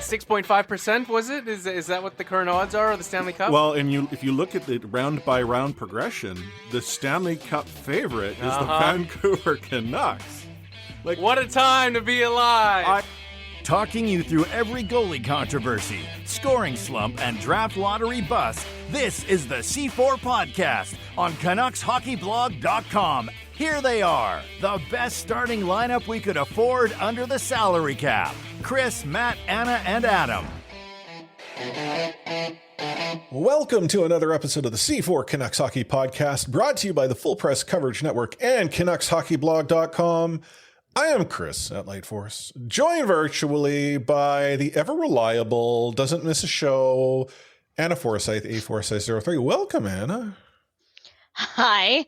6.5%, was it? Is that what the current odds are of the Stanley Cup? Well, and if you look at the round-by-round progression, the Stanley Cup favorite is the Vancouver Canucks. Like, what a time to be alive! Talking you through every goalie controversy, scoring slump, and draft lottery bust, this is the C4 Podcast on CanucksHockeyBlog.com. Here they are, the best starting lineup we could afford under the salary cap. Chris, Matt, Anna, and Adam. Welcome to another episode of the C4 Canucks Hockey Podcast, brought to you by the Full Press Coverage Network and CanucksHockeyBlog.com. I am Chris at Lightforce, joined virtually by the ever-reliable, doesn't miss a show, Anna Forsyth, A4Size03. Welcome, Anna. Hi.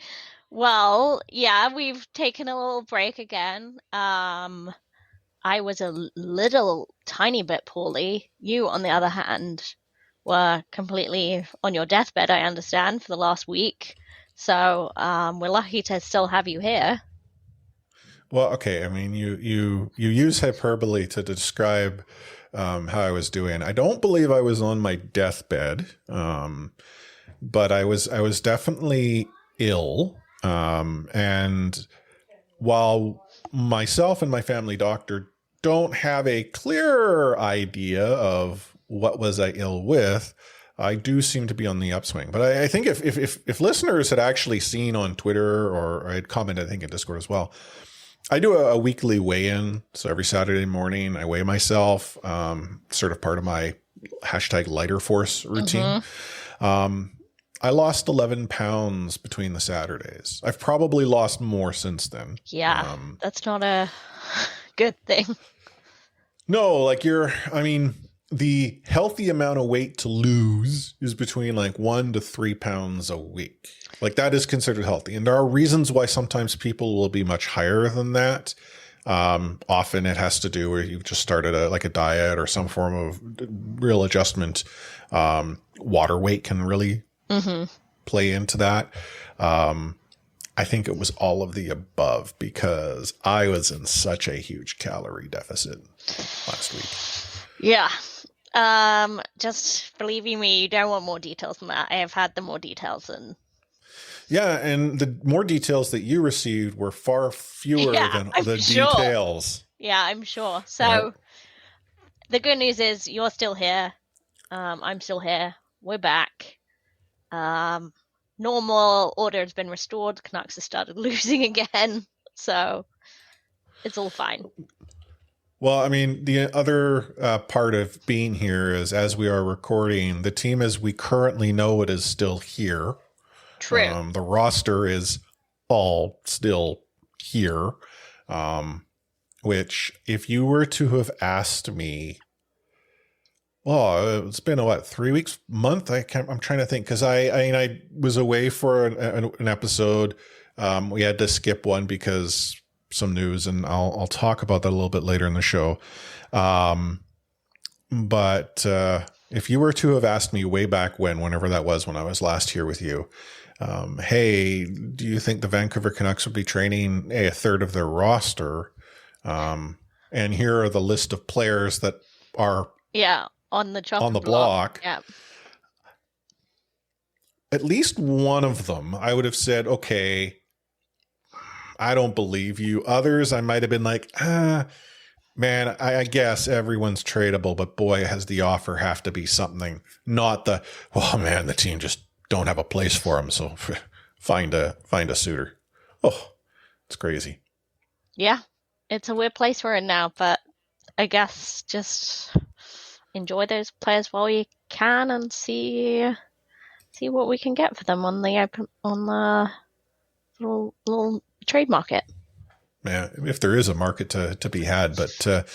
Well, yeah, we've taken a little break again. I was a little tiny bit poorly. You, on the other hand, were completely on your deathbed, I understand, for the last week. So we're lucky to still have you here. Well, okay. I mean, you use hyperbole to describe how I was doing. I don't believe I was on my deathbed, but I was definitely ill. And while myself and my family doctor don't have a clear idea of what was I ill with, I do seem to be on the upswing. But I think if listeners had actually seen on Twitter, or I had commented, I think in Discord as well, I do a weekly weigh-in. So every Saturday morning I weigh myself, sort of part of my hashtag lighter force routine. Mm-hmm. I lost 11 pounds between the Saturdays. I've probably lost more since then. Yeah, that's not a good thing. No, the healthy amount of weight to lose is between 1 to 3 pounds a week. That is considered healthy. And there are reasons why sometimes people will be much higher than that. Often it has to do where you've just started a diet or some form of real adjustment. Water weight can really play into that. I think it was all of the above because I was in such a huge calorie deficit last week. Yeah. Just believing me, you don't want more details than that. I have had the more details and. Yeah, and the more details that you received were far fewer than the details. Yeah, I'm sure. So The good news is you're still here. I'm still here. We're back. Normal order has been restored. Canucks have started losing again. So it's all fine. Well, I mean, the other part of being here is as we are recording, the team as we currently know it is still here. True. The roster is all still here, which if you were to have asked me, it's been 3 weeks, month? I'm trying to think because I was away for an episode. We had to skip one because some news, and I'll talk about that a little bit later in the show. But if you were to have asked me way back whenever that was, when I was last here with you, hey, do you think the Vancouver Canucks would be training a third of their roster? And here are the list of players that are on the block. Yeah. At least one of them, I would have said, okay, I don't believe you. Others, I might have been like, man, I guess everyone's tradable, but boy, has the offer have to be something, not the, the team just don't have a place for him, so find a suitor. Oh, it's crazy. Yeah, it's a weird place we're in now, but I guess just enjoy those players while you can and see what we can get for them on the little trade market. Yeah, if there is a market to be had, but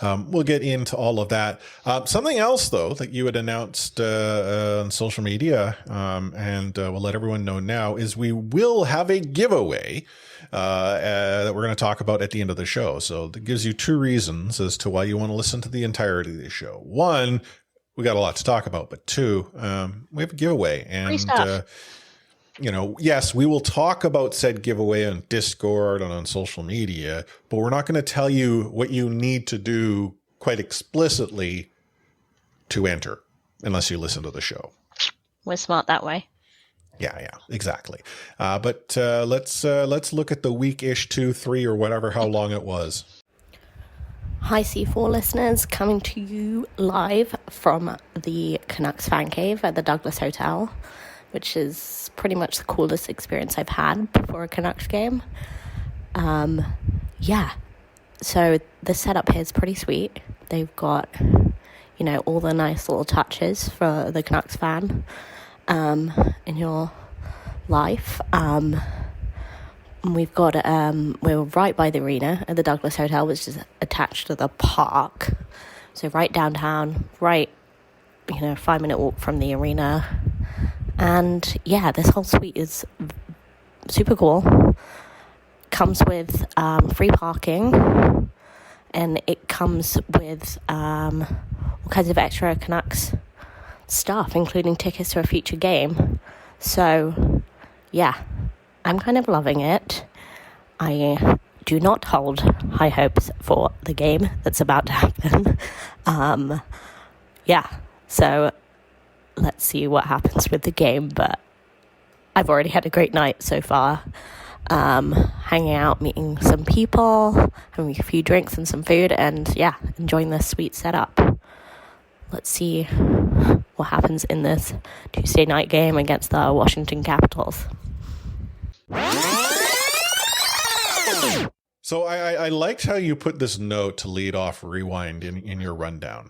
we'll get into all of that. Something else, though, that you had announced on social media, and we'll let everyone know now, is we will have a giveaway that we're going to talk about at the end of the show. So that gives you two reasons as to why you want to listen to the entirety of the show. One, we got a lot to talk about, but two, we have a giveaway, and yes, we will talk about said giveaway on Discord and on social media, but we're not going to tell you what you need to do quite explicitly to enter unless you listen to the show. We're smart that way. Yeah, exactly. But let's look at the week-ish 2, 3, or whatever, how long it was. Hi C4 listeners, coming to you live from the Canucks fan cave at the Douglas Hotel, which is pretty much the coolest experience I've had before a Canucks game. So the setup here is pretty sweet. They've got, all the nice little touches for the Canucks fan in your life. We've got, we're right by the arena at the Douglas Hotel, which is attached to the park. So right downtown, right, 5-minute walk from the arena. And yeah, this whole suite is super cool. Comes with free parking, and it comes with all kinds of extra Canucks stuff, including tickets to a future game. So yeah, I'm kind of loving it. I do not hold high hopes for the game that's about to happen. So let's see what happens with the game, but I've already had a great night so far. Hanging out, meeting some people, having a few drinks and some food, and yeah, enjoying this sweet setup. Let's see what happens in this Tuesday night game against the Washington Capitals. So I liked how you put this note to lead off Rewind in your rundown.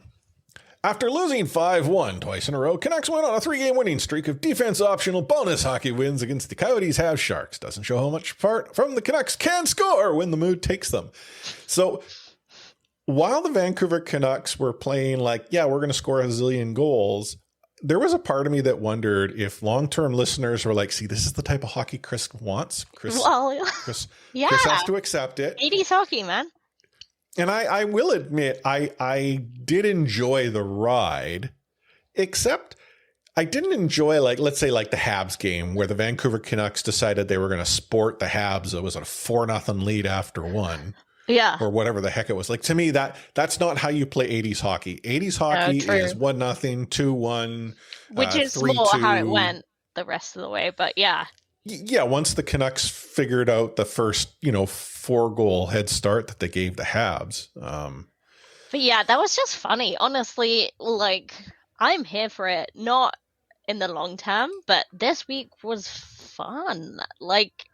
After losing 5-1 twice in a row, Canucks went on a 3-game winning streak of defense-optional bonus hockey wins against the Coyotes have Sharks. Doesn't show how much part from the Canucks can score when the mood takes them. So while the Vancouver Canucks were playing like, we're going to score a zillion goals, there was a part of me that wondered if long-term listeners were like, see, this is the type of hockey Chris wants. Chris has to accept it. 80s hockey, man. And I will admit, I did enjoy the ride, except I didn't enjoy, let's say the Habs game where the Vancouver Canucks decided they were going to sport the Habs. It was a 4-0 lead after one. Yeah. Or whatever the heck it was. To me, that's not how you play 80s hockey. 80s hockey is 1-0, 2-1, which is 3-2. more how it went the rest of the way, but yeah. Yeah, once the Canucks figured out the first, 4-goal head start that they gave the Habs. But yeah, that was just funny. Honestly, I'm here for it. Not in the long term, but this week was fun.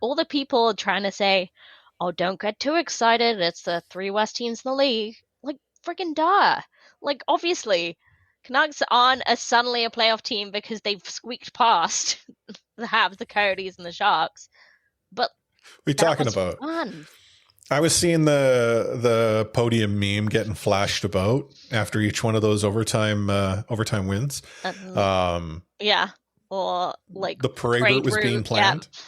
All the people trying to say, oh, don't get too excited. It's the 3 West teams in the league. Freaking duh. Obviously, Canucks aren't suddenly a playoff team because they've squeaked past the Habs, the Coyotes, and the Sharks. But we're talking about fun. I was seeing the podium meme getting flashed about after each one of those overtime wins. Yeah, or the parade route was being planned. Yeah.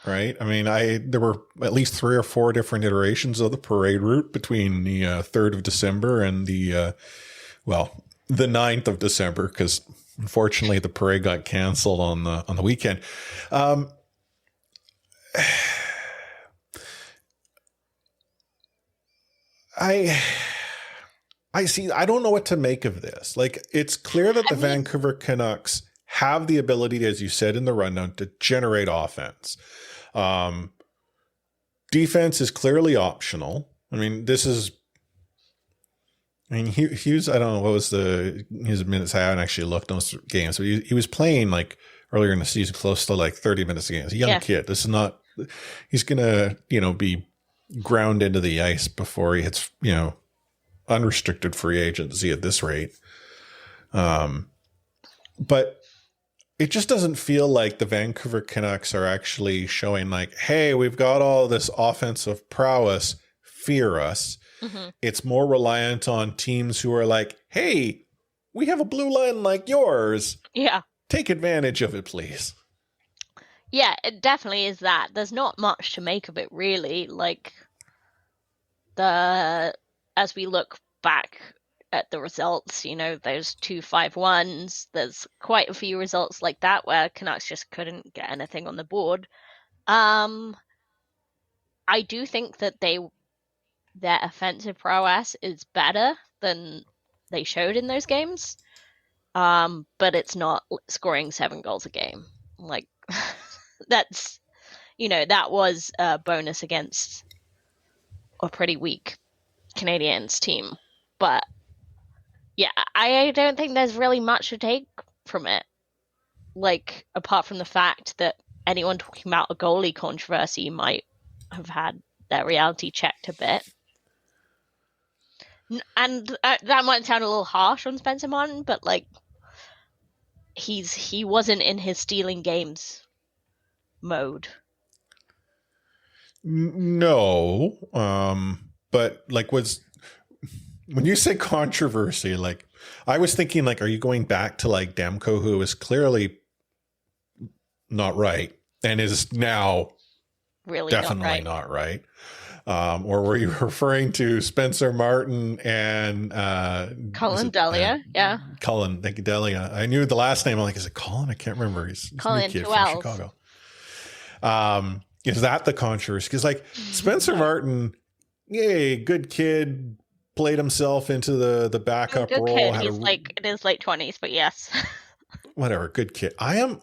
Right. I mean, there were at least 3 or 4 different iterations of the parade route between the 3rd of December and the 9th of December, because unfortunately the parade got canceled on the weekend. I see. I don't know what to make of this. It's clear that the Vancouver Canucks have the ability, as you said in the rundown, to generate offense. Defense is clearly optional. I mean, Hughes, I don't know what was his minutes. I haven't actually looked those games, but he was playing earlier in the season close to 30 minutes a game. He's a young kid. This is not, he's going to, be ground into the ice before he hits, unrestricted free agency at this rate. But it just doesn't feel like the Vancouver Canucks are actually showing hey, we've got all this offensive prowess, fear us. Mm-hmm. It's more reliant on teams who are hey, we have a blue line like yours. Yeah. Take advantage of it, please. Yeah, it definitely is that. There's not much to make of it, really. As we look back at the results, those 2 5-1s, there's quite a few results like that where Canucks just couldn't get anything on the board. I do think that their offensive prowess is better than they showed in those games. But it's not scoring 7 goals a game. Like, that's, that was a bonus against a pretty weak Canadiens team. But yeah, I don't think there's really much to take from it. Like, apart from the fact that anyone talking about a goalie controversy might have had their reality checked a bit. And that might sound a little harsh on Spencer Martin, but like, he wasn't in his stealing games mode. No, but like when you say controversy, like I was thinking, like, are you going back to like Demko, who is clearly not right and is now Really definitely not right? Or were you referring to Spencer Martin and Colin Delia? Yeah, Colin, thank you, Delia. I knew the last name. I'm like, is it Colin? I can't remember. He's Colin, a new kid who from else? Chicago. Is that the controversy? Because like Spencer Martin, yay, good kid, played himself into the backup good role. Kid. He's like in his late 20s, but yes. Whatever, good kid. I am.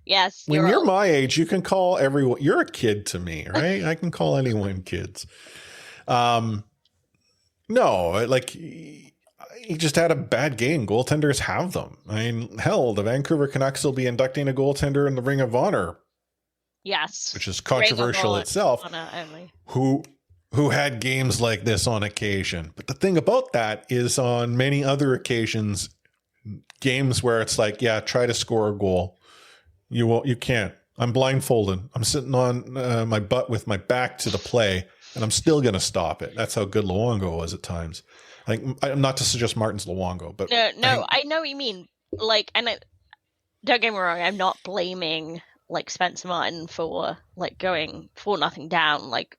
Yes. When you're my age, you can call everyone. You're a kid to me, right? I can call anyone kids. No, like he just had a bad game. Goaltenders have them. I mean, hell, the Vancouver Canucks will be inducting a goaltender in the Ring of Honor. Yes. Which is controversial itself. Who had games like this on occasion. But the thing about that is on many other occasions, games where it's like, yeah, try to score a goal. You can't. I'm blindfolded. I'm sitting on my butt with my back to the play, and I'm still going to stop it. That's how good Luongo was at times. I'm not to suggest Martin's Luongo, but no, I know what you mean. Like, and don't get me wrong, I'm not blaming like Spencer Martin for like going 4-0 down. Like,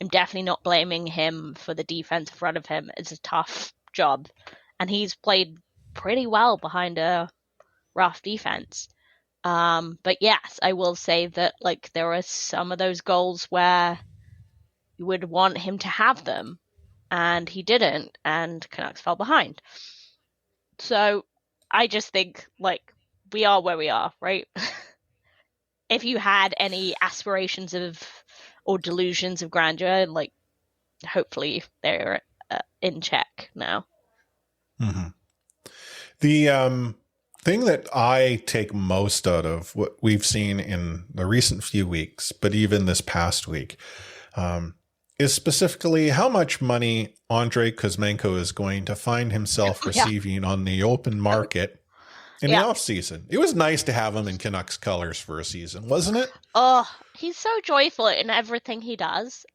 I'm definitely not blaming him for the defense in front of him. It's a tough job, and he's played pretty well behind a rough defense. But yes, I will say that like there are some of those goals where you would want him to have them, and he didn't, and Canucks fell behind. So I just think like we are where we are, right? If you had any aspirations of or delusions of grandeur, like hopefully they're in check now. Mm-hmm. The thing that I take most out of what we've seen in the recent few weeks, but even this past week, is specifically how much money Andrei Kuzmenko is going to find himself receiving on the open market in the offseason. It was nice to have him in Canucks colors for a season, wasn't it? Oh, he's so joyful in everything he does.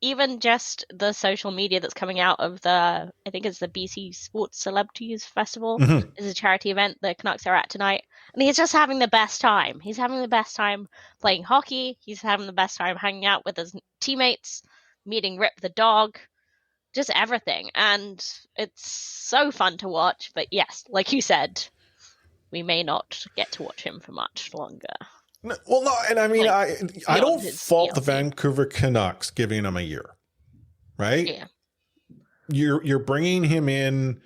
Even just the social media that's coming out of I think it's the BC Sports Celebrities Festival. Mm-hmm. Is a charity event the Canucks are at tonight. And he's just having the best time. He's having the best time playing hockey. He's having the best time hanging out with his teammates, meeting Rip the dog, just everything. And it's so fun to watch. But yes, like you said, we may not get to watch him for much longer. Well, no, and I mean, I don't fault the DLC. Vancouver Canucks giving him a year, right? Yeah. You're bringing him in.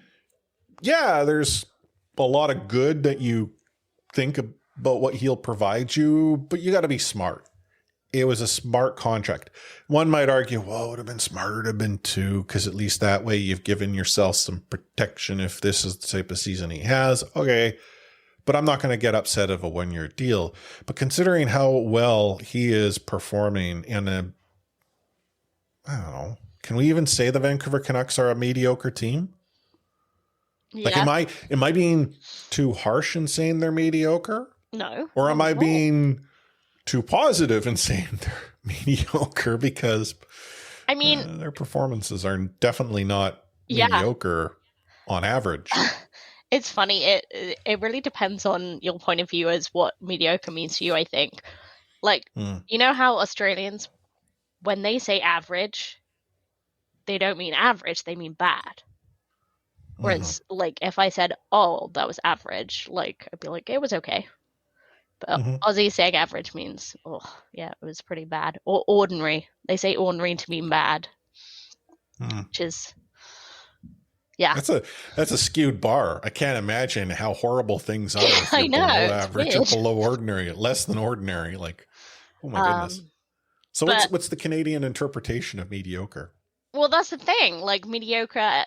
Yeah, there's a lot of good that you think about what he'll provide you, but you got to be smart. It was a smart contract. One might argue, well, it would have been smarter to have been 2, because at least that way you've given yourself some protection if this is the type of season he has. Okay. But I'm not going to get upset of a 1-year deal. But considering how well he is performing in I don't know, can we even say the Vancouver Canucks are a mediocre team? Yeah. Like, am I being too harsh in saying they're mediocre? No. Or am I being too positive in saying they're mediocre? Because I mean, their performances are definitely not mediocre on average. It's funny. It really depends on your point of view as what mediocre means to you, I think. Like, you know how Australians, when they say average, they don't mean average, they mean bad. Whereas, like, if I said, oh, that was average, like, I'd be like, it was okay. But Aussie saying average means, oh, yeah, it was pretty bad. Or ordinary. They say ordinary to mean bad. Which is... Yeah. That's a skewed bar. I can't imagine how horrible things are if I you're know, below it's average or weird. below ordinary, less than ordinary. Like, oh my goodness. So but- what's the Canadian interpretation of mediocre? Well, that's the thing. Like, mediocre,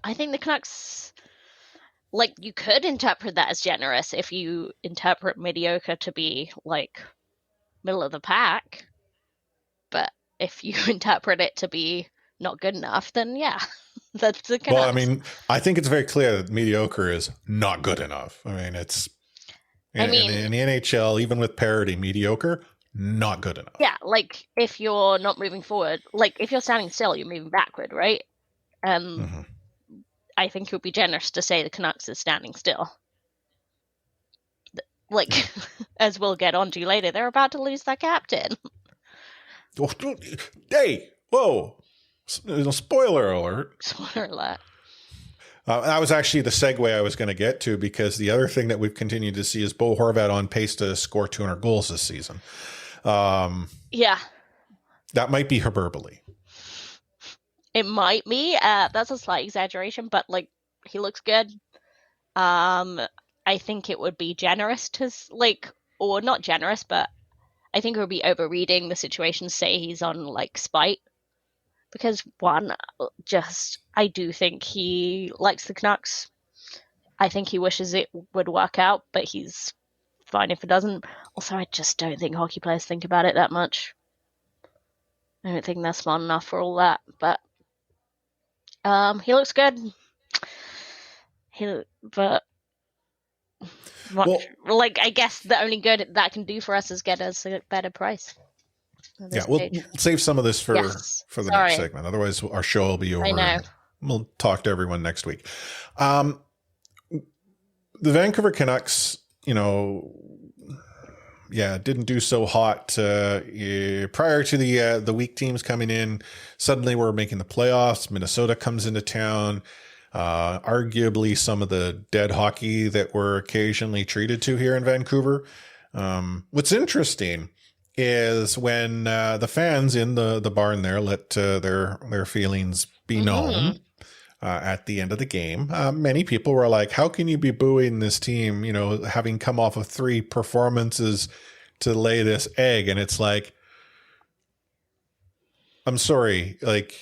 I think the Canucks, like, you could interpret that as generous if you interpret mediocre to be, like, middle of the pack. But if you interpret it to be not good enough, then yeah, that's the Canucks. Well, I mean, I think it's very clear that mediocre is not good enough. I mean, it's in the NHL, even with parity, mediocre, not good enough. Yeah, like if you're not moving forward, like if you're standing still, you're moving backward, right? I think it would be generous to say the Canucks is standing still. Like, as we'll get onto later, they're about to lose their captain. Hey, whoa! Spoiler alert. Spoiler alert. That was actually the segue I was going to get to, because the other thing that we've continued to see is Bo Horvat on pace to score 200 goals this season. Yeah. That might be hyperbole. It might be. That's a slight exaggeration, but like he looks good. I think it would be generous to or not generous, but I think it would be overreading the situation. Say he's on like spite, because I do think he likes the Canucks. I think he wishes it would work out, but he's fine if it doesn't. Also, I just don't think hockey players think about it that much. I don't think they're smart enough for all that, but he looks good. I guess the only good that can do for us is get us a better price. Yeah, we'll save some of this for the next segment. Otherwise, our show will be over. I know. We'll talk to everyone next week. The Vancouver Canucks, didn't do so hot prior to the weak teams coming in. Suddenly, we're making the playoffs. Minnesota comes into town. Arguably, some of the dead hockey that we're occasionally treated to here in Vancouver. What's interesting is when the fans in the barn there let their feelings be known at the end of the game. Many people were like, how can you be booing this team, having come off of 3 performances to lay this egg? And it's like, I'm sorry, like,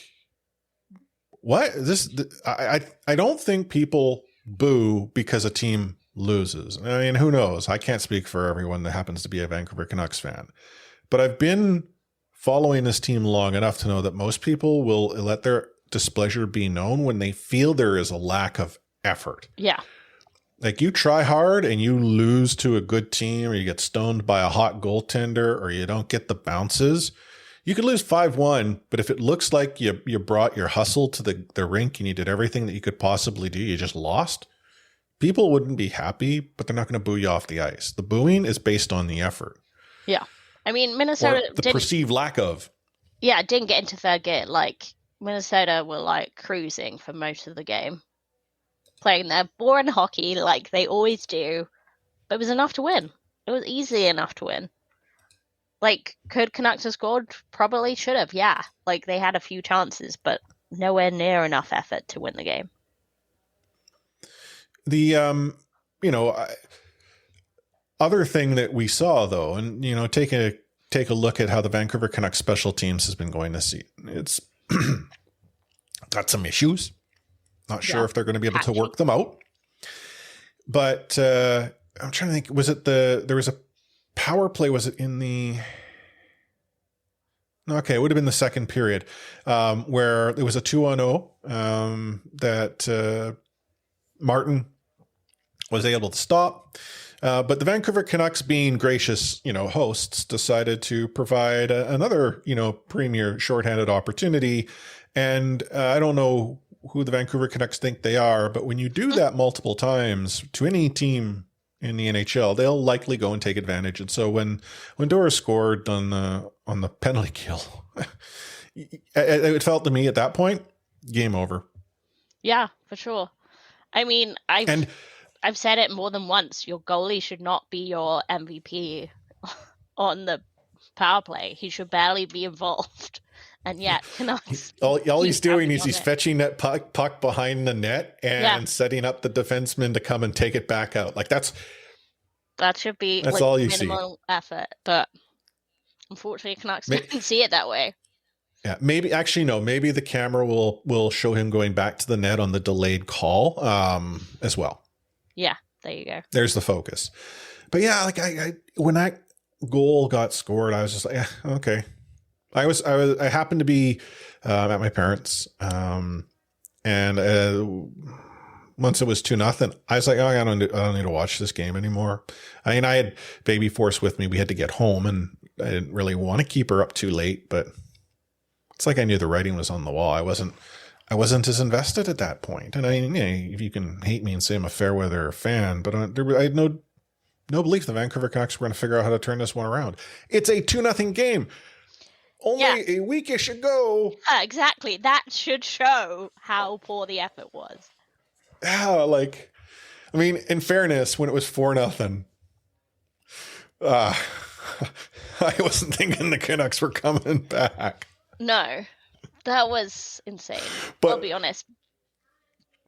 what? I don't think people boo because a team loses. I mean, who knows? I can't speak for everyone that happens to be a Vancouver Canucks fan. But I've been following this team long enough to know that most people will let their displeasure be known when they feel there is a lack of effort. Yeah. Like, you try hard and you lose to a good team, or you get stoned by a hot goaltender, or you don't get the bounces. You could lose 5-1, but if it looks like you brought your hustle to the rink and you did everything that you could possibly do, you just lost, people wouldn't be happy, but they're not going to boo you off the ice. The booing is based on the effort. Yeah. I mean, Minnesota... Or the perceived lack of. Yeah, didn't get into third gear. Like, Minnesota were, like, cruising for most of the game. Playing their boring hockey like they always do. But it was enough to win. It was easily enough to win. Like, could Canucks have scored? Probably should have, yeah. Like, they had a few chances, but nowhere near enough effort to win the game. The, other thing that we saw, though, and, take a look at how the Vancouver Canucks special teams has been going this season. It's got some issues. Not sure if they're going to be able to work them out. But I'm trying to think, was it there was a power play, was it in the... Okay, it would have been the second period, where it was a 2-on-0 that Martin was able to stop. But the Vancouver Canucks, being gracious, hosts, decided to provide another, premier shorthanded opportunity. And I don't know who the Vancouver Canucks think they are, but when you do that multiple times to any team in the NHL, they'll likely go and take advantage. And so when Doris scored on the penalty kill, it felt to me at that point, game over. Yeah, for sure. I mean, I've said it more than once. Your goalie should not be your MVP on the power play. He should barely be involved. And yet, Canucks. All he's doing is he's it. fetching that puck behind the net and setting up the defenseman to come and take it back out. Like that should be that's like all you minimal effort, but unfortunately, Canucks didn't see it that way. Yeah, maybe the camera will show him going back to the net on the delayed call as well. Yeah, there you go. There's the focus. But yeah, like I when that goal got scored, I was just like, yeah, okay. I happened to be at my parents, and once it was 2-0, I was like, oh, I don't need to watch this game anymore. I mean, I had baby Force with me. We had to get home, and I didn't really want to keep her up too late. But it's like I knew the writing was on the wall. I wasn't as invested at that point. And I mean, if you can hate me and say I'm a fair weather fan, but I had no belief the Vancouver Canucks were going to figure out how to turn this one around. It's a 2-0 game. Only a weekish ago. Exactly. That should show how poor the effort was. Yeah, like, I mean, in fairness, when it was 4-0, I wasn't thinking the Canucks were coming back. No, that was insane. But, I'll be honest.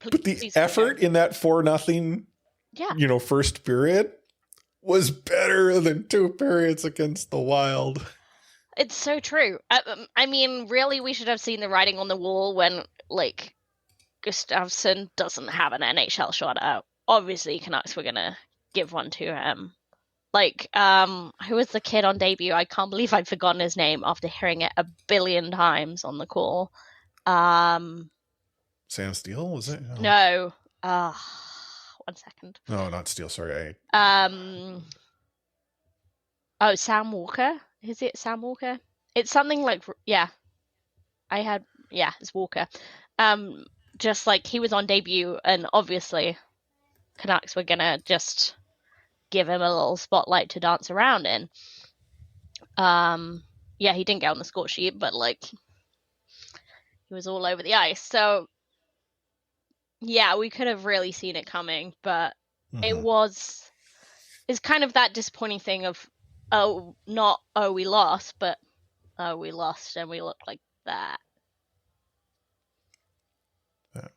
But the effort in that 4-0, first period was better than 2 periods against the Wild. It's so true. I mean, really, we should have seen the writing on the wall when, like, Gustafsson doesn't have an NHL shutout. Obviously, Canucks were going to give one to him. Like, who was the kid on debut? I can't believe I've forgotten his name after hearing it 1 billion times on the call. Sam Steele, was it? Oh. No. 1 second. No, not Steele. Sorry. Sam Walker. Is it Sam Walker? It's something like, it's Walker. Just like he was on debut, and obviously Canucks were gonna just give him a little spotlight to dance around in. He didn't get on the score sheet, but like he was all over the ice. So yeah, we could have really seen it coming, but it's kind of that disappointing thing of, we lost, but we lost and we look like that. Yeah.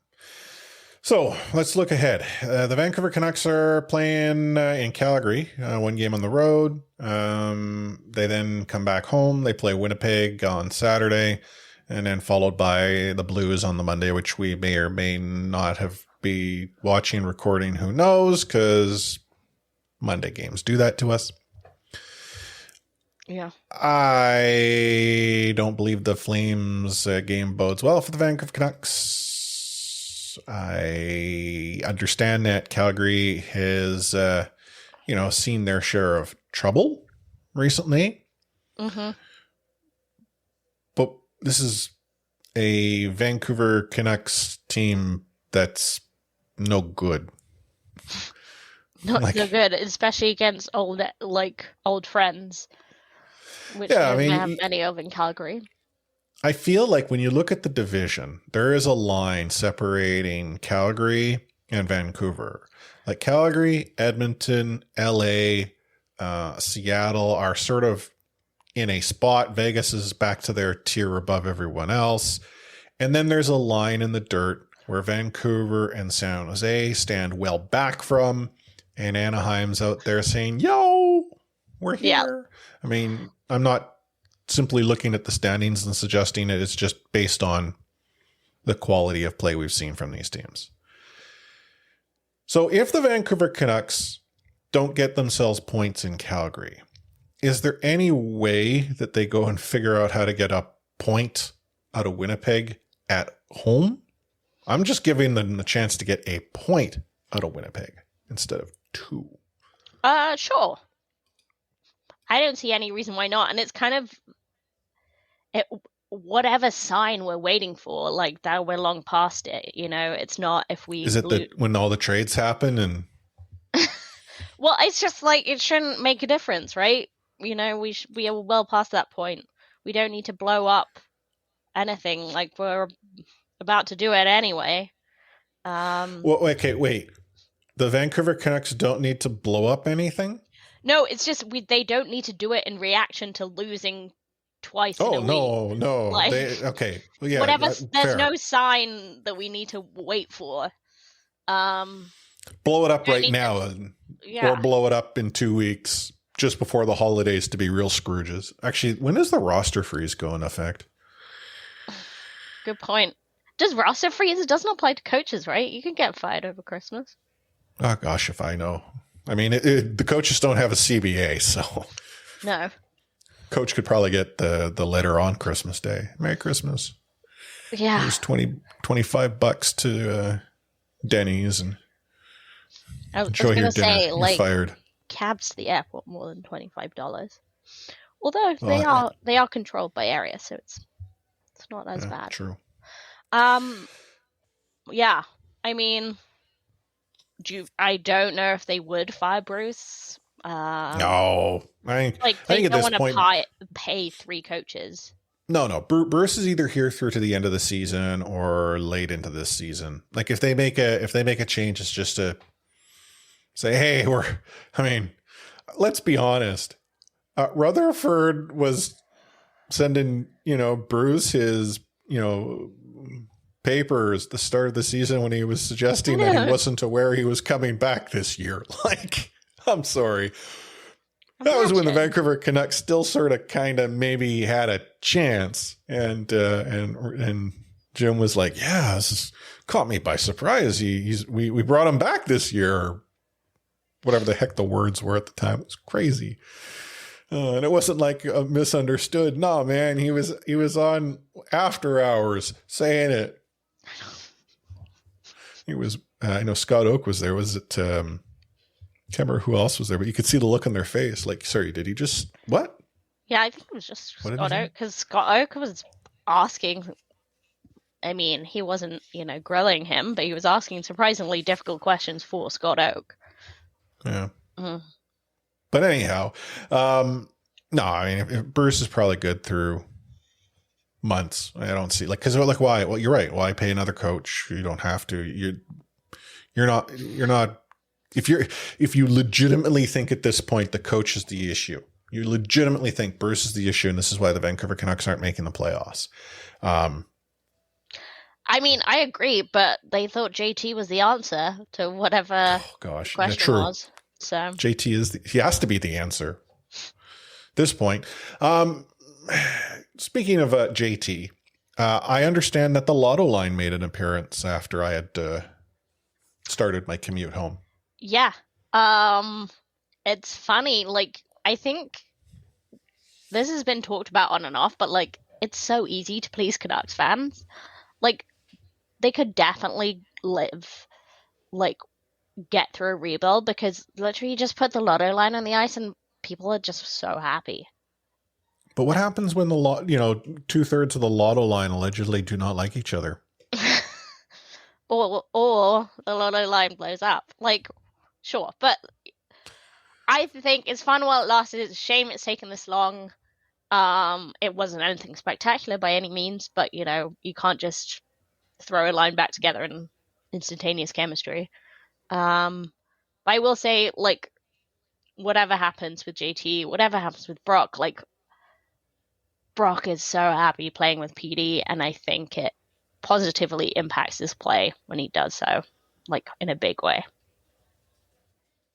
So let's look ahead. The Vancouver Canucks are playing in Calgary, 1 game on the road. They then come back home. They play Winnipeg on Saturday, and then followed by the Blues on the Monday, which we may or may not be watching, recording. Who knows? Because Monday games do that to us. Yeah. I don't believe the Flames game bodes well for the Vancouver Canucks. I understand that Calgary has, seen their share of trouble recently. Mm-hmm. But this is a Vancouver Canucks team that's no good. Not so good, especially against old friends. Which we have many of in Calgary. I feel like when you look at the division, there is a line separating Calgary and Vancouver. Like Calgary, Edmonton, LA, Seattle are sort of in a spot. Vegas is back to their tier above everyone else. And then there's a line in the dirt where Vancouver and San Jose stand well back from, and Anaheim's out there saying, yo, we're here. Yeah. I mean, I'm not simply looking at the standings and suggesting it's just based on the quality of play we've seen from these teams. So if the Vancouver Canucks don't get themselves points in Calgary, is there any way that they go and figure out how to get a point out of Winnipeg at home? I'm just giving them the chance to get a point out of Winnipeg instead of 2. Sure. I don't see any reason why not. And it's kind of whatever sign we're waiting for, like that we're long past it. It's not if we. Is it when all the trades happen and? Well, it's just like it shouldn't make a difference, right? We are well past that point. We don't need to blow up anything. Like we're about to do it anyway. Well, okay, wait. The Vancouver Canucks don't need to blow up anything? No, it's just they don't need to do it in reaction to losing twice in a Oh, week. no. Like, Okay. Well, yeah. whatever. Fair. There's no sign that we need to wait for. Blow it up don't right need now, Yeah. or blow it up in 2 weeks, just before the holidays, to be real Scrooges. Actually, when does the roster freeze go in effect? Good point. Does roster freeze? It doesn't apply to coaches, right? You can get fired over Christmas. Oh gosh, if I know. I mean, the coaches don't have a CBA, so No. coach could probably get the letter on Christmas Day. Merry Christmas. Yeah. Here's $25 to Denny's, and I was enjoy your gonna dinner. say, You're like, fired. cabs to the airport more than $25. Although Well, they are controlled by area, so it's not as bad. True. Yeah. I mean, I don't know if they would fire Bruce. No, I Like, think they at don't this want to point, pay 3 coaches. no. Bruce is either here through to the end of the season or late into this season. Like if they make a change, it's just to say, hey, let's be honest. Rutherford was sending, Bruce his, papers at the start of the season when he was suggesting that he wasn't aware he was coming back this year. Like, I'm sorry. That was when the Vancouver Canucks still sort of kind of maybe had a chance. And Jim was like, yeah, this has caught me by surprise. We brought him back this year, or whatever the heck the words were at the time. It was crazy. And it wasn't like misunderstood. No, man, he was on After Hours saying it. He was, I know Scott Oak was there. Was it, can't remember who else was there, but you could see the look on their face. Like, sorry, did he just, what? Yeah, I think it was just What did Scott he say? Oak, because Scott Oak was asking. I mean, he wasn't, grilling him, but he was asking surprisingly difficult questions for Scott Oak. Yeah. Mhm. But anyhow, no, I mean, if Bruce is probably good through months. I don't see why? Well, you're right. Why pay another coach? You don't have to. You're not. If you legitimately think at this point the coach is the issue, you legitimately think Bruce is the issue, and this is why the Vancouver Canucks aren't making the playoffs. I mean, I agree, but they thought JT was the answer to whatever question was. So JT he has to be the answer. At this point. Speaking of JT, I understand that the lotto line made an appearance after I had started my commute home. yeah, it's funny. Like, I think this has been talked about on and off, but like, it's so easy to please Canucks fans. Like, they could definitely get through a rebuild, because literally you just put the lotto line on the ice and people are just so happy. But what happens when 2/3 of the lotto line allegedly do not like each other? or the lotto line blows up. Like, sure, but I think it's fun while it lasted. It's a shame it's taken this long. It wasn't anything spectacular by any means, but you can't just throw a line back together in instantaneous chemistry. But I will say, like, whatever happens with JT, whatever happens with Brock, like, Brock is so happy playing with PD, and I think it positively impacts his play when he does so, like, in a big way.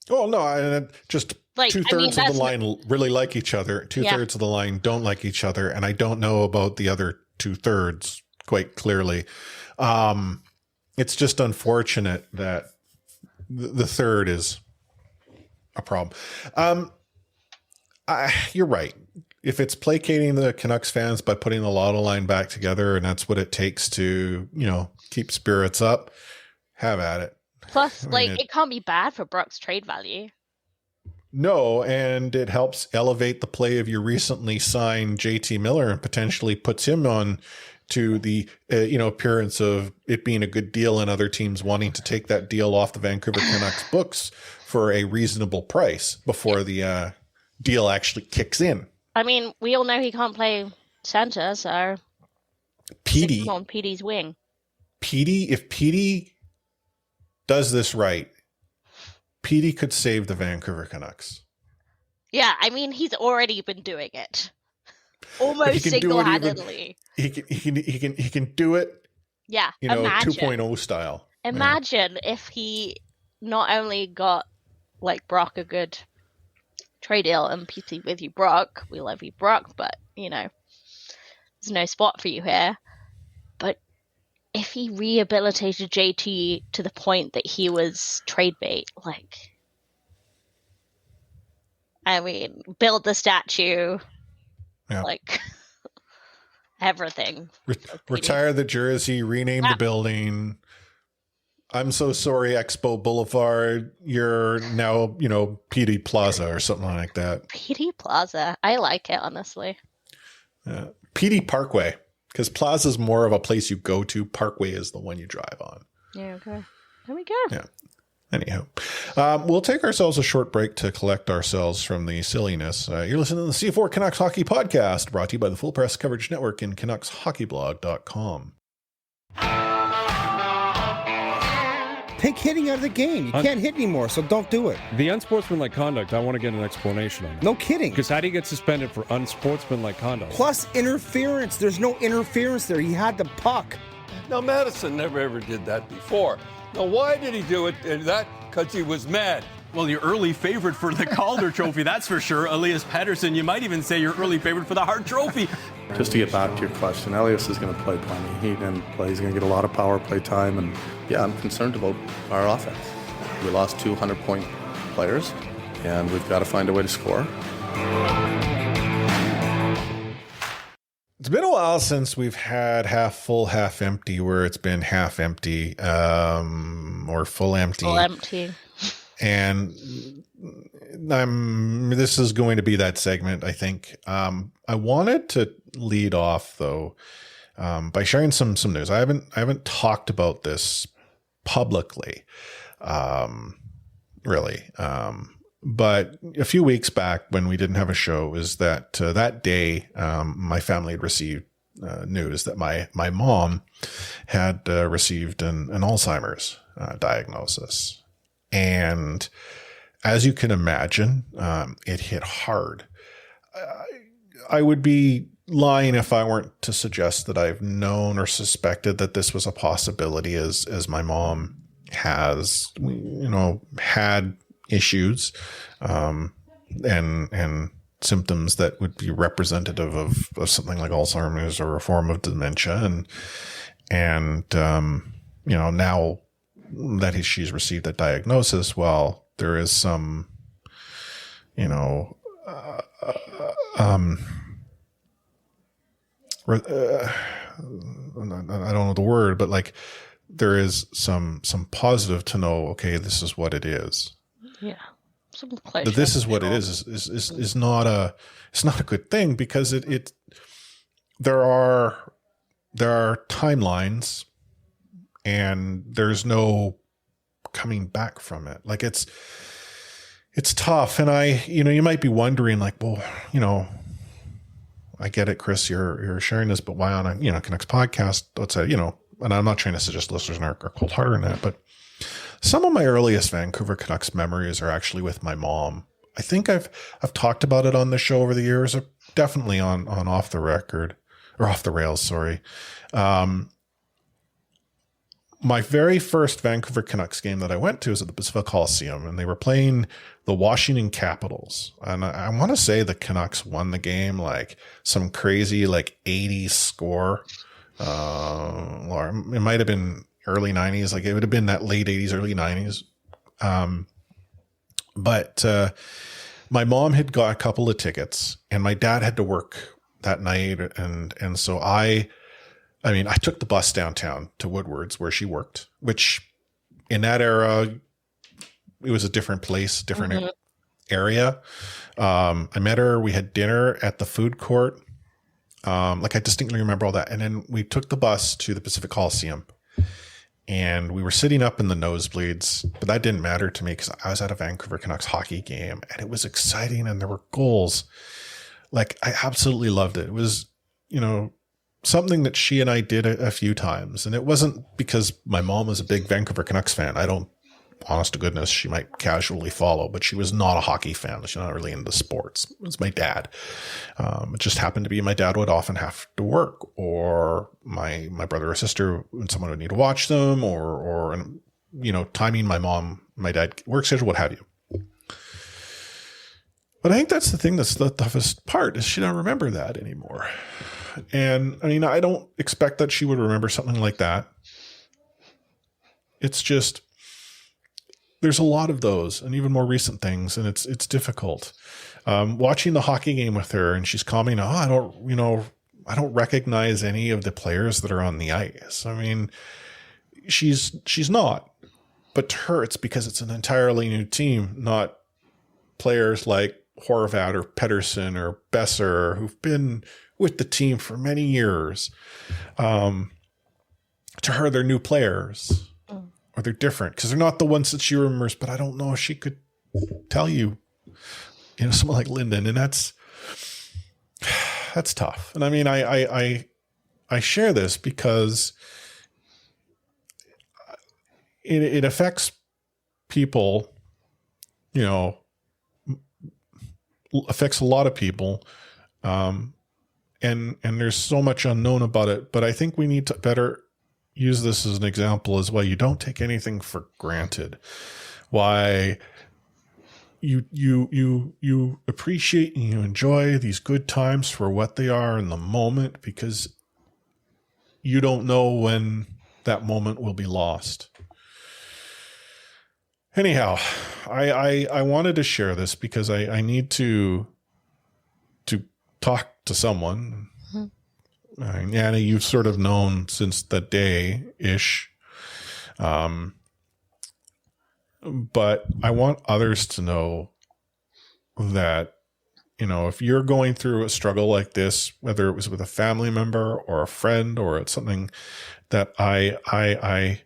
Oh, no, just Like, 2/3 of the line really like each other. 2/3 of the line don't like each other, and I don't know about the other 2/3 quite clearly. It's just unfortunate that the third is a problem. You're right. If it's placating the Canucks fans by putting the lotto line back together, and that's what it takes to, keep spirits up, have at it. Plus, it can't be bad for Brock's trade value. No, and it helps elevate the play of your recently signed JT Miller and potentially puts him on to the appearance of it being a good deal and other teams wanting to take that deal off the Vancouver Canucks books for a reasonable price before the deal actually kicks in. I mean, we all know he can't play center, so Petey stick him on Petey's wing. If Petey does this right, Petey could save the Vancouver Canucks. Yeah, I mean, he's already been doing it. almost single-handedly. He can do it. Yeah, you know, imagine. 2.0 style. Imagine if he not only got like Brock a good trade deal and PC with you, Brock. We love you, Brock, but you know, there's no spot for you here. But if he rehabilitated JT to the point that he was trade bait, like, I mean, build the statue, like everything. Retire the jersey, rename the building. I'm so sorry, Expo Boulevard. You're now, you know, PD Plaza or something like that. PD Plaza. I like it, honestly. PD Parkway, because Plaza is more of a place you go to. Parkway is the one you drive on. Yeah, okay. There we go. Yeah. Anyhow, we'll take ourselves a short break to collect ourselves from the silliness. You're listening to the C4 Canucks Hockey Podcast, brought to you by the Full Press Coverage Network and CanucksHockeyBlog.com. Take hitting out of the game. You can't hit anymore, so don't do it. The unsportsmanlike conduct, I want to get an explanation on it. No kidding. Because how do you get suspended for unsportsmanlike conduct? Plus interference. There's no interference there. He had the puck. Now, Madison never ever did that before. Now, why did he do it? Because he was mad. Well, your early favorite for the Calder Trophy, that's for sure. Elias Pettersson, you might even say your early favorite for the Hart Trophy. Just to get back to your question, Elias is going to play plenty. He didn't play. He's going to get a lot of power play time. And, yeah, I'm concerned about our offense. We lost 200-point players, and we've got to find a way to score. It's been a while since we've had half full, half empty, where it's been half empty or full empty. Full empty. And this is going to be that segment, I think. I wanted to lead off, though, by sharing some news. I haven't talked about this publicly, really. But a few weeks back, when we didn't have a show, is that that day my family had received news that my mom had received an Alzheimer's diagnosis. And as you can imagine, it hit hard. I would be lying if I weren't to suggest that I've known or suspected that this was a possibility, as my mom has, you know, had issues and symptoms that would be representative of something like Alzheimer's or a form of dementia. And you know, now that she's received that diagnosis, well, there is some, you know, I don't know the word, but like there is some positive to know, okay, this is what it is. Yeah. Some pleasure. But this is what it is not a good thing, because there are timelines and there's no coming back from it. Like it's tough. And you might be wondering, like, well, you know, I get it, Chris, you're sharing this, but why on a, Canucks podcast? Let's say, and I'm not trying to suggest listeners are cold hearted in that, but some of my earliest Vancouver Canucks memories are actually with my mom. I think I've talked about it on the show over the years, definitely on Off the Record, or Off the Rails, sorry. My very first Vancouver Canucks game that I went to was at the Pacific Coliseum, and they were playing the Washington Capitals. And I want to say the Canucks won the game, like some crazy, like 80s score. Or it might have been early 90s. Like it would have been that late 80s, early 90s. But my mom had got a couple of tickets, and my dad had to work that night. And so I took the bus downtown to Woodward's where she worked, which in that era, it was a different place, different area. I met her. We had dinner at the food court. Like I distinctly remember all that. And then we took the bus to the Pacific Coliseum, and we were sitting up in the nosebleeds, but that didn't matter to me because I was at a Vancouver Canucks hockey game, and it was exciting, and there were goals. Like I absolutely loved it. It was, something that she and I did a few times. And it wasn't because my mom was a big Vancouver Canucks fan. I don't honest to goodness, she might casually follow, but she was not a hockey fan. She's not really into sports. It was my dad. It just happened to be my dad would often have to work, or my brother or sister, when someone would need to watch them, or timing my mom, my dad, work schedule, what have you. But I think that's the thing that's the toughest part, is she don't remember that anymore. And I mean, I don't expect that she would remember something like that. It's just, there's a lot of those and even more recent things, and it's difficult. Watching the hockey game with her, and she's commenting, I don't recognize any of the players that are on the ice. I mean, she's not, but to her, it's because it's an entirely new team, not players like Horvat or Pedersen or Besser, who've been with the team for many years. To her, they're new players. Or they're different because they're not the ones that she remembers, but I don't know if she could tell you, someone like Lyndon, and that's tough. And I mean, I share this because it affects people, affects a lot of people. And there's so much unknown about it, but I think we need to better use this as an example as well. You don't take anything for granted. Why you appreciate and you enjoy these good times for what they are in the moment, because you don't know when that moment will be lost. Anyhow, I wanted to share this because I need to talk to someone. Anna, you've sort of known since the day-ish. But I want others to know that, if you're going through a struggle like this, whether it was with a family member or a friend or it's something that I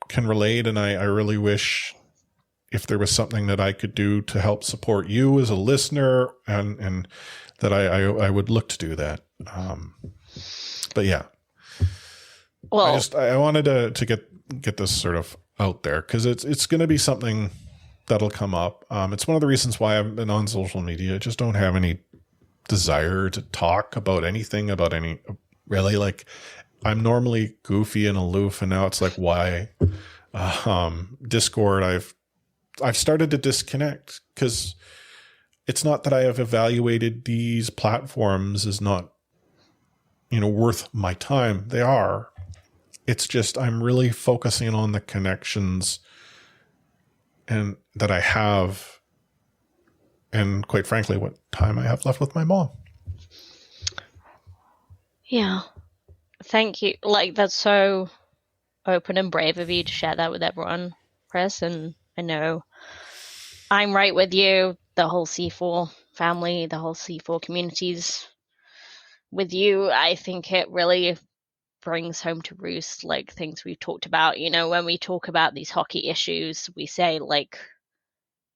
can relate, and I really wish if there was something that I could do to help support you as a listener, and that I would look to do that. But yeah, well, I wanted to get this sort of out there, because it's going to be something that'll come up. It's one of the reasons why I've been on social media. I just don't have any desire to talk about anything, really. Like, I'm normally goofy and aloof, and now it's like, why? Discord, I've started to disconnect, because it's not that I have evaluated these platforms as not, worth my time. They are. It's just, I'm really focusing on the connections and that I have, and quite frankly, what time I have left with my mom. Yeah. Thank you. Like, that's so open and brave of you to share that with everyone, Chris. And I know I'm right with you. The whole C4 family, the whole C4 communities with you. I think it really brings home to roost, like, things we've talked about. When we talk about these hockey issues, we say, like,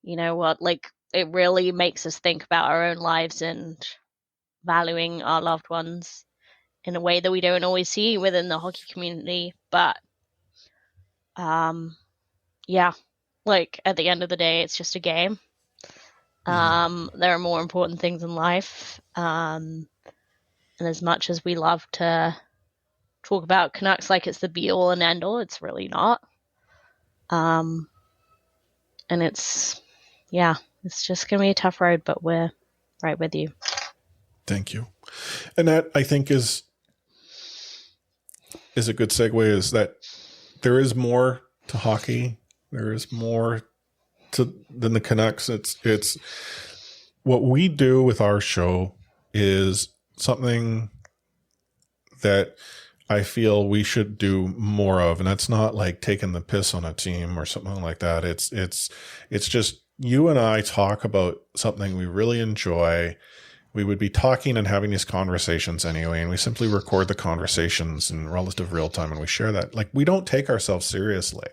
it really makes us think about our own lives and valuing our loved ones in a way that we don't always see within the hockey community. But yeah, like, at the end of the day, it's just a game. There are more important things in life. And as much as we love to talk about Canucks like it's the be all and end all, it's really not. And it's just going to be a tough road, but we're right with you. Thank you. And that, I think, is a good segue, is that there is more to hockey. There is more than the Canucks. It's what we do with our show is something that I feel we should do more of. And that's not like taking the piss on a team or something like that. It's just you and I talk about something we really enjoy. We would be talking and having these conversations anyway, and we simply record the conversations in relative real time and we share that. Like, we don't take ourselves seriously.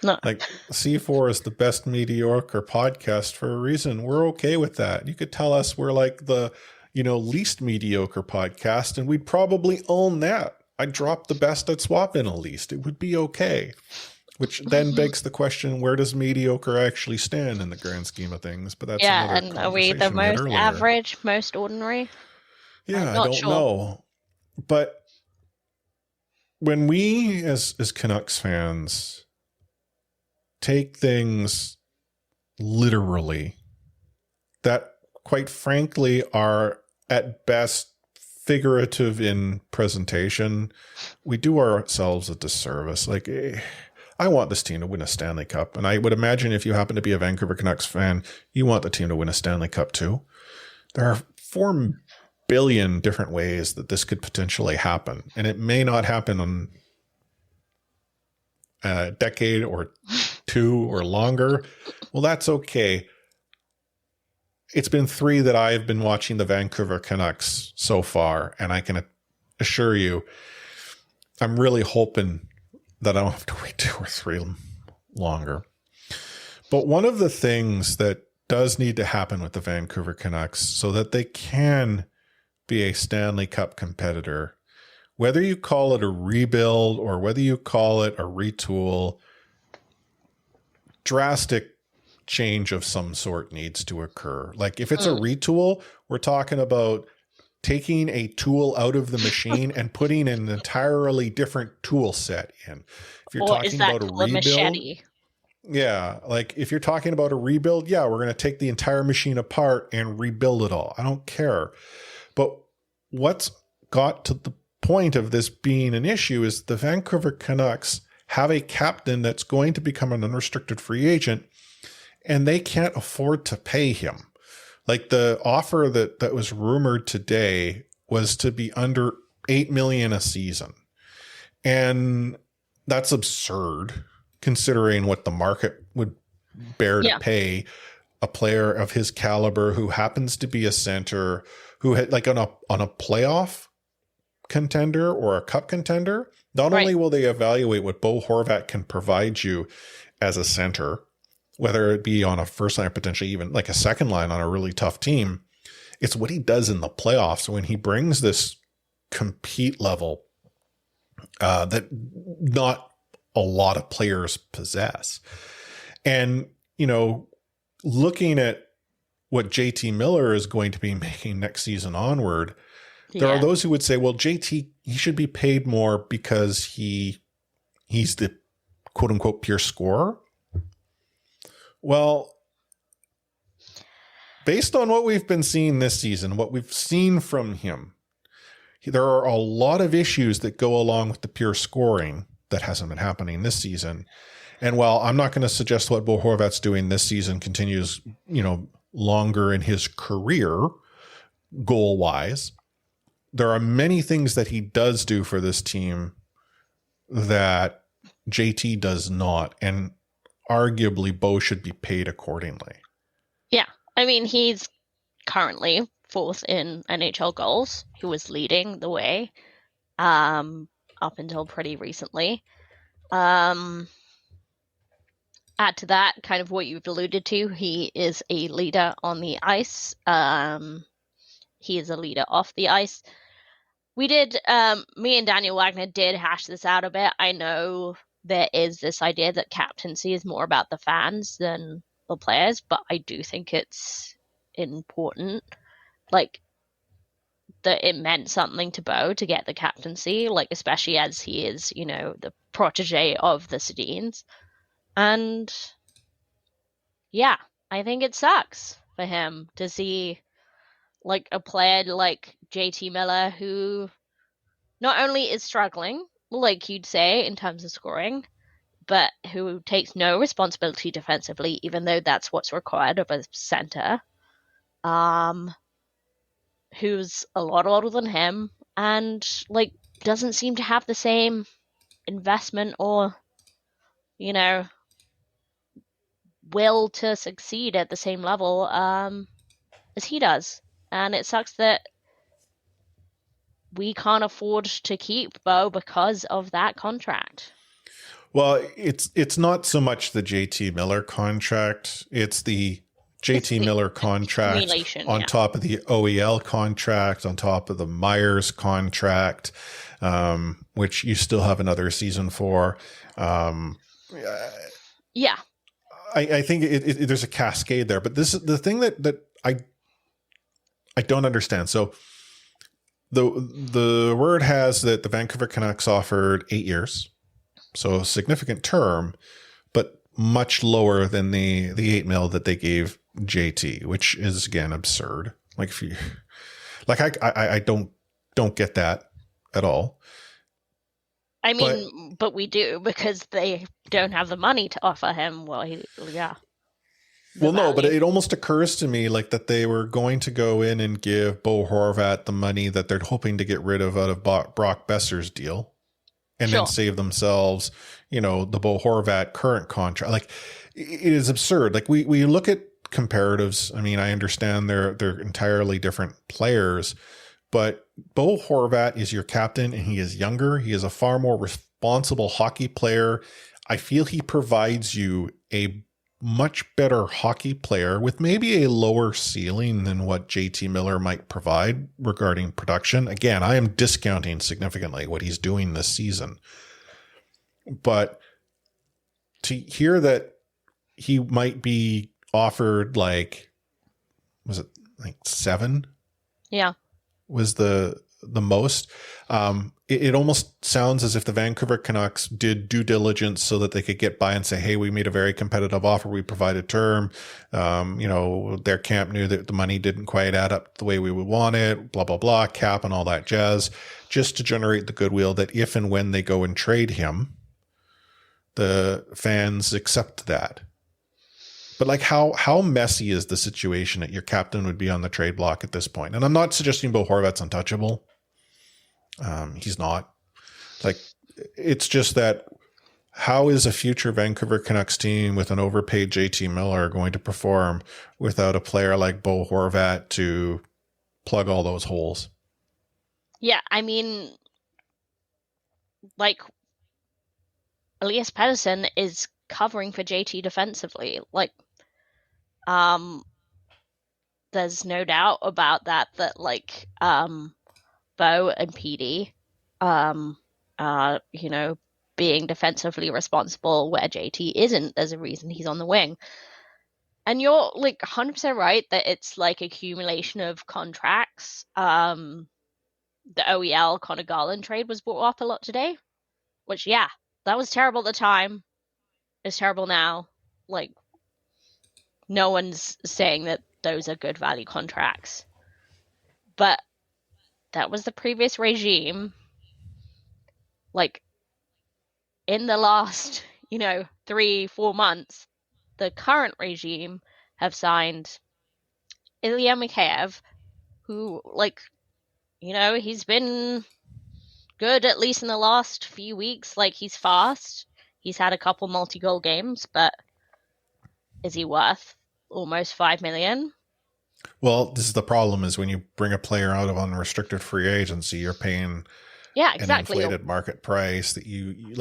No. Like, C4 is the best mediocre podcast for a reason. We're okay with that. You could tell us we're like the, least mediocre podcast, and we'd probably own that. I'd drop the best, I'd swap in a least. It would be okay. Which then begs the question, where does mediocre actually stand in the grand scheme of things? But that's Yeah, another and are we the conversation we had most earlier. average, most ordinary? Yeah, I'm I not don't sure. know. But when we as Canucks fans take things literally, that quite frankly are at best figurative in presentation, we do ourselves a disservice. Like, I want this team to win a Stanley Cup. And I would imagine if you happen to be a Vancouver Canucks fan, you want the team to win a Stanley Cup too. There are 4 billion different ways that this could potentially happen. And it may not happen in a decade or 2 or longer. Well, that's okay. It's been 3 that I've been watching the Vancouver Canucks so far, and I can assure you, I'm really hoping that I don't have to wait 2 or 3 longer. But one of the things that does need to happen with the Vancouver Canucks so that they can be a Stanley Cup competitor, whether you call it a rebuild or whether you call it a retool, drastic change of some sort needs to occur. Like if it's a retool, we're talking about taking a tool out of the machine and putting an entirely different tool set in. If you're talking about a rebuild, machete? Yeah, like if you're talking about a rebuild, yeah, we're going to take the entire machine apart and rebuild it all. I don't care. But what's got to the point of this being an issue is the Vancouver Canucks have a captain that's going to become an unrestricted free agent, and they can't afford to pay him. Like the offer that was rumored today was to be under $8 million a season. And that's absurd considering what the market would bear to pay a player of his caliber who happens to be a center who had like on a playoff contender or a cup contender. Not only will they evaluate what Bo Horvat can provide you as a center, whether it be on a first line or potentially even like a second line on a really tough team, it's what he does in the playoffs when he brings this compete level that not a lot of players possess. And, you know, looking at what JT Miller is going to be making next season onward, there are those who would say, well, JT, he should be paid more because he's the quote unquote pure scorer. Well, based on what we've been seeing this season, what we've seen from him, there are a lot of issues that go along with the pure scoring that hasn't been happening this season. And while I'm not going to suggest what Bo Horvat's doing this season continues, you know, longer in his career goal-wise, there are many things that he does do for this team that JT does not. And arguably, Bo should be paid accordingly. Yeah. I mean, he's currently 4th in NHL goals. He was leading the way up until pretty recently. Add to that, kind of what you've alluded to, he is a leader on the ice. He is a leader off the ice. We did, me and Daniel Wagner did hash this out a bit. I know there is this idea that captaincy is more about the fans than the players, but I do think it's important. Like, that it meant something to Bo to get the captaincy, like, especially as he is, you know, the protege of the Sedins. And yeah, I think it sucks for him to see like a player like JT Miller who not only is struggling, like you'd say, in terms of scoring, but who takes no responsibility defensively, even though that's what's required of a center, who's a lot older than him and like doesn't seem to have the same investment or, you know, will to succeed at the same level as he does. And it sucks that we can't afford to keep Bo because of that contract. Well, it's not so much the JT Miller contract. It's the JT Miller contract on top of the OEL contract, on top of the Myers contract, which you still have another season for. Yeah. I think there's a cascade there, but this is the thing that I don't understand. So the word has that the Vancouver Canucks offered 8 years, so a significant term, but much lower than the 8 mil that they gave JT, which is again absurd. Like if you like, I don't get that at all. I mean, but we do, because they don't have the money to offer him. Well, no, but it almost occurs to me like that they were going to go in and give Bo Horvat the money that they're hoping to get rid of out of Brock Besser's deal, and then save themselves, the Bo Horvat current contract. Like, it is absurd. Like we look at comparatives. I mean, I understand they're entirely different players, but Bo Horvat is your captain, and he is younger. He is a far more responsible hockey player. I feel he provides you a much better hockey player with maybe a lower ceiling than what JT Miller might provide regarding production. Again, I am discounting significantly what he's doing this season. But to hear that he might be offered was it 7? Yeah. Was the most. It almost sounds as if the Vancouver Canucks did due diligence so that they could get by and say, hey, we made a very competitive offer. We provided term. Their camp knew that the money didn't quite add up the way we would want it, blah, blah, blah, cap and all that jazz, just to generate the goodwill that if and when they go and trade him, the fans accept that. But like, how messy is the situation that your captain would be on the trade block at this point? And I'm not suggesting Bo Horvat's untouchable. He's not. Like, it's just that how is a future Vancouver Canucks team with an overpaid JT Miller going to perform without a player like Bo Horvat to plug all those holes? Yeah, I mean, like, Elias Pettersson is covering for JT defensively. Like, there's no doubt about that, like, Bo and PD, being defensively responsible where JT isn't. There's a reason he's on the wing. And you're like 100% right that it's like accumulation of contracts. The OEL Connor Garland trade was brought up a lot today, which, yeah, that was terrible at the time. It's terrible now. Like, no one's saying that those are good value contracts. But that was the previous regime. Like, in the last, 3-4 months, the current regime have signed Ilya Mikheyev, who, he's been good, at least in the last few weeks. Like, he's fast. He's had a couple multi-goal games, but is he worth almost $5 million? Well, this is the problem, is when you bring a player out of unrestricted free agency, you're paying an inflated market price that you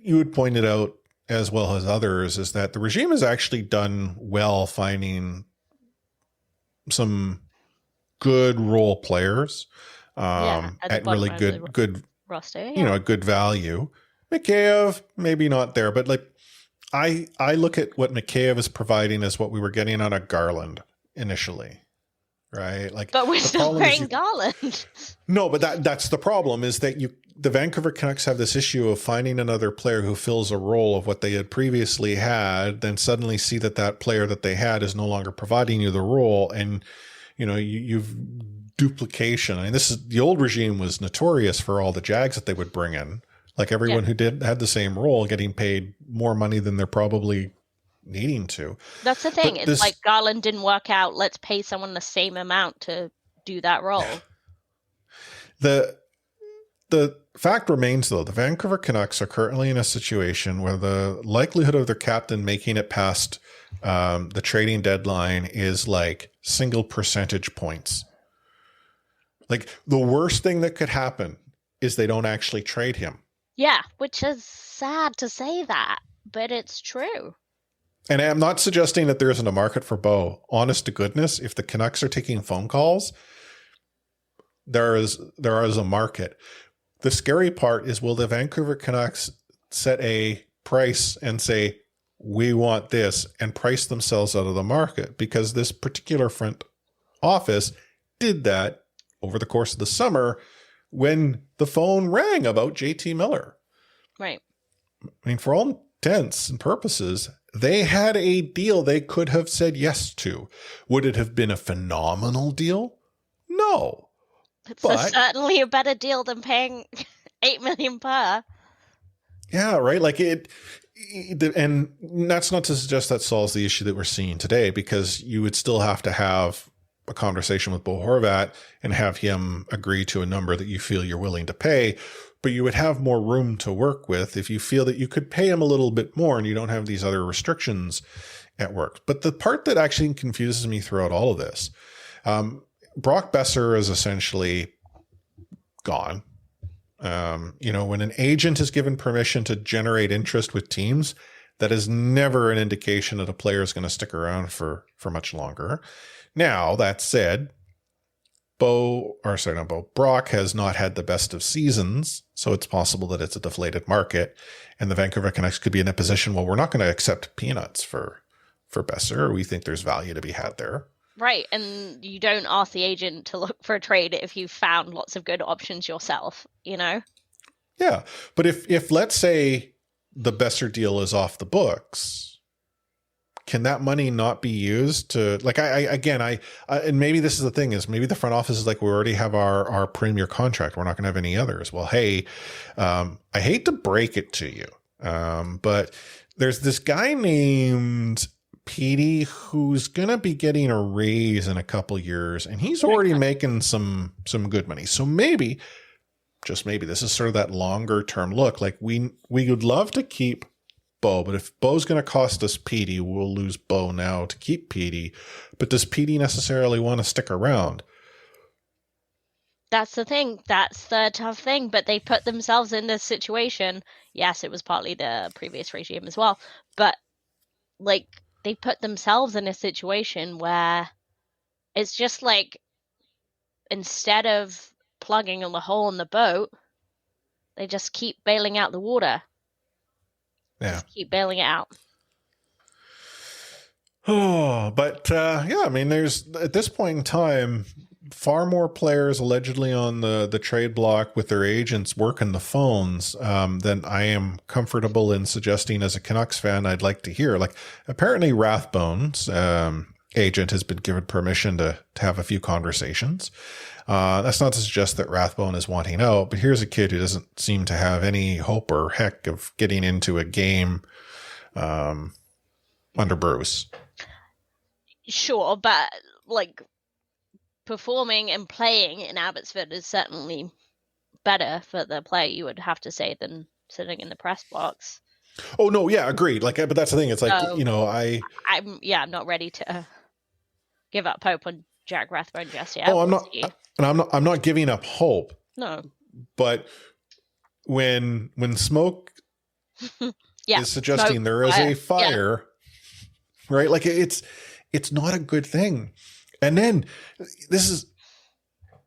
had pointed out, as well as others, is that the regime has actually done well finding some good role players at really good roster, at good value. Mikheyev, maybe not there, but like, I look at what Mikheyev is providing as what we were getting out of Garland initially, right? Like, but we're still paying Garland. No, but that's the problem, is that the Vancouver Canucks have this issue of finding another player who fills a role of what they had previously had, then suddenly see that player that they had is no longer providing you the role, and you've duplication. I mean, the old regime was notorious for all the jags that they would bring in. Like, everyone who had the same role getting paid more money than they're probably needing to. That's the thing. It's like Garland didn't work out. Let's pay someone the same amount to do that role. The fact remains, though, the Vancouver Canucks are currently in a situation where the likelihood of their captain making it past the trading deadline is like single percentage points. Like, the worst thing that could happen is they don't actually trade him. Yeah, which is sad to say that, but it's true. And I'm not suggesting that there isn't a market for Bo. Honest to goodness, if the Canucks are taking phone calls, there is a market. The scary part is, will the Vancouver Canucks set a price and say, we want this, and price themselves out of the market, because this particular front office did that over the course of the summer when the phone rang about JT Miller. Right. I mean, for all intents and purposes, they had a deal they could have said yes to. Would it have been a phenomenal deal? No. It's certainly a better deal than paying $8 million per. Yeah, right. Like and that's not to suggest that solves the issue that we're seeing today, because you would still have to have a conversation with Bo Horvat and have him agree to a number that you feel you're willing to pay. But you would have more room to work with if you feel that you could pay him a little bit more and you don't have these other restrictions at work. But the part that actually confuses me throughout all of this, Brock Besser is essentially gone. When an agent is given permission to generate interest with teams, that is never an indication that a player is going to stick around for much longer. Now, that said, Brock has not had the best of seasons, so it's possible that it's a deflated market, and the Vancouver Canucks could be in a position where we're not going to accept peanuts for Besser. We think there's value to be had there. Right, and you don't ask the agent to look for a trade if you've found lots of good options yourself, you know? Yeah, but if let's say the Besser deal is off the books, can that money not be used to, like, and maybe this is the thing, is maybe the front office is like, we already have our premier contract, we're not going to have any others. Well, hey, I hate to break it to you, but there's this guy named Petey who's going to be getting a raise in a couple years, and he's already making some good money. So maybe, just maybe, this is sort of that longer term look. Like, we would love to keep Bo, but if Bo's going to cost us Petey, we'll lose Bo now to keep Petey. But does Petey necessarily want to stick around? That's the thing. That's the tough thing. But they put themselves in this situation. Yes, it was partly the previous regime as well. But, like, they put themselves in a situation where it's just like, instead of plugging on the hole in the boat, they just keep bailing out the water. Yeah. Just keep bailing it out. Oh, but I mean, there's, at this point in time, far more players allegedly on the trade block with their agents working the phones than I am comfortable in suggesting as a Canucks fan I'd like to hear. Like, apparently Rathbone's agent has been given permission to have a few conversations. That's not to suggest that Rathbone is wanting out, but here's a kid who doesn't seem to have any hope or heck of getting into a game under Bruce. Sure, but, like, performing and playing in Abbotsford is certainly better for the player, you would have to say, than sitting in the press box. Oh no, yeah, agreed. Like, but that's the thing. It's like, I'm not ready to give up hope on Jack Rathbone just yet. Oh, I'm not giving up hope. No. But when Smoke is suggesting there is a fire, right? Like, it's not a good thing. And then this is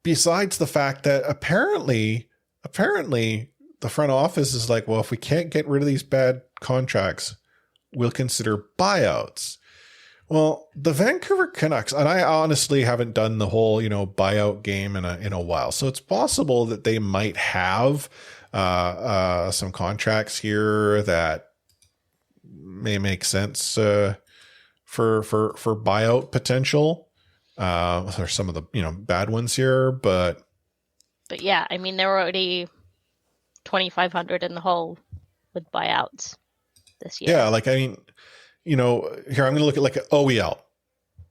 besides the fact that apparently the front office is like, well, if we can't get rid of these bad contracts, we'll consider buyouts. Well, the Vancouver Canucks, and I honestly haven't done the whole, buyout game in a while. So it's possible that they might have some contracts here that may make sense for buyout potential. There's some of the bad ones here, but yeah, I mean, they're already 2,500 in the hole with buyouts this year. Yeah, like, I mean, here I'm going to look at like an OEL.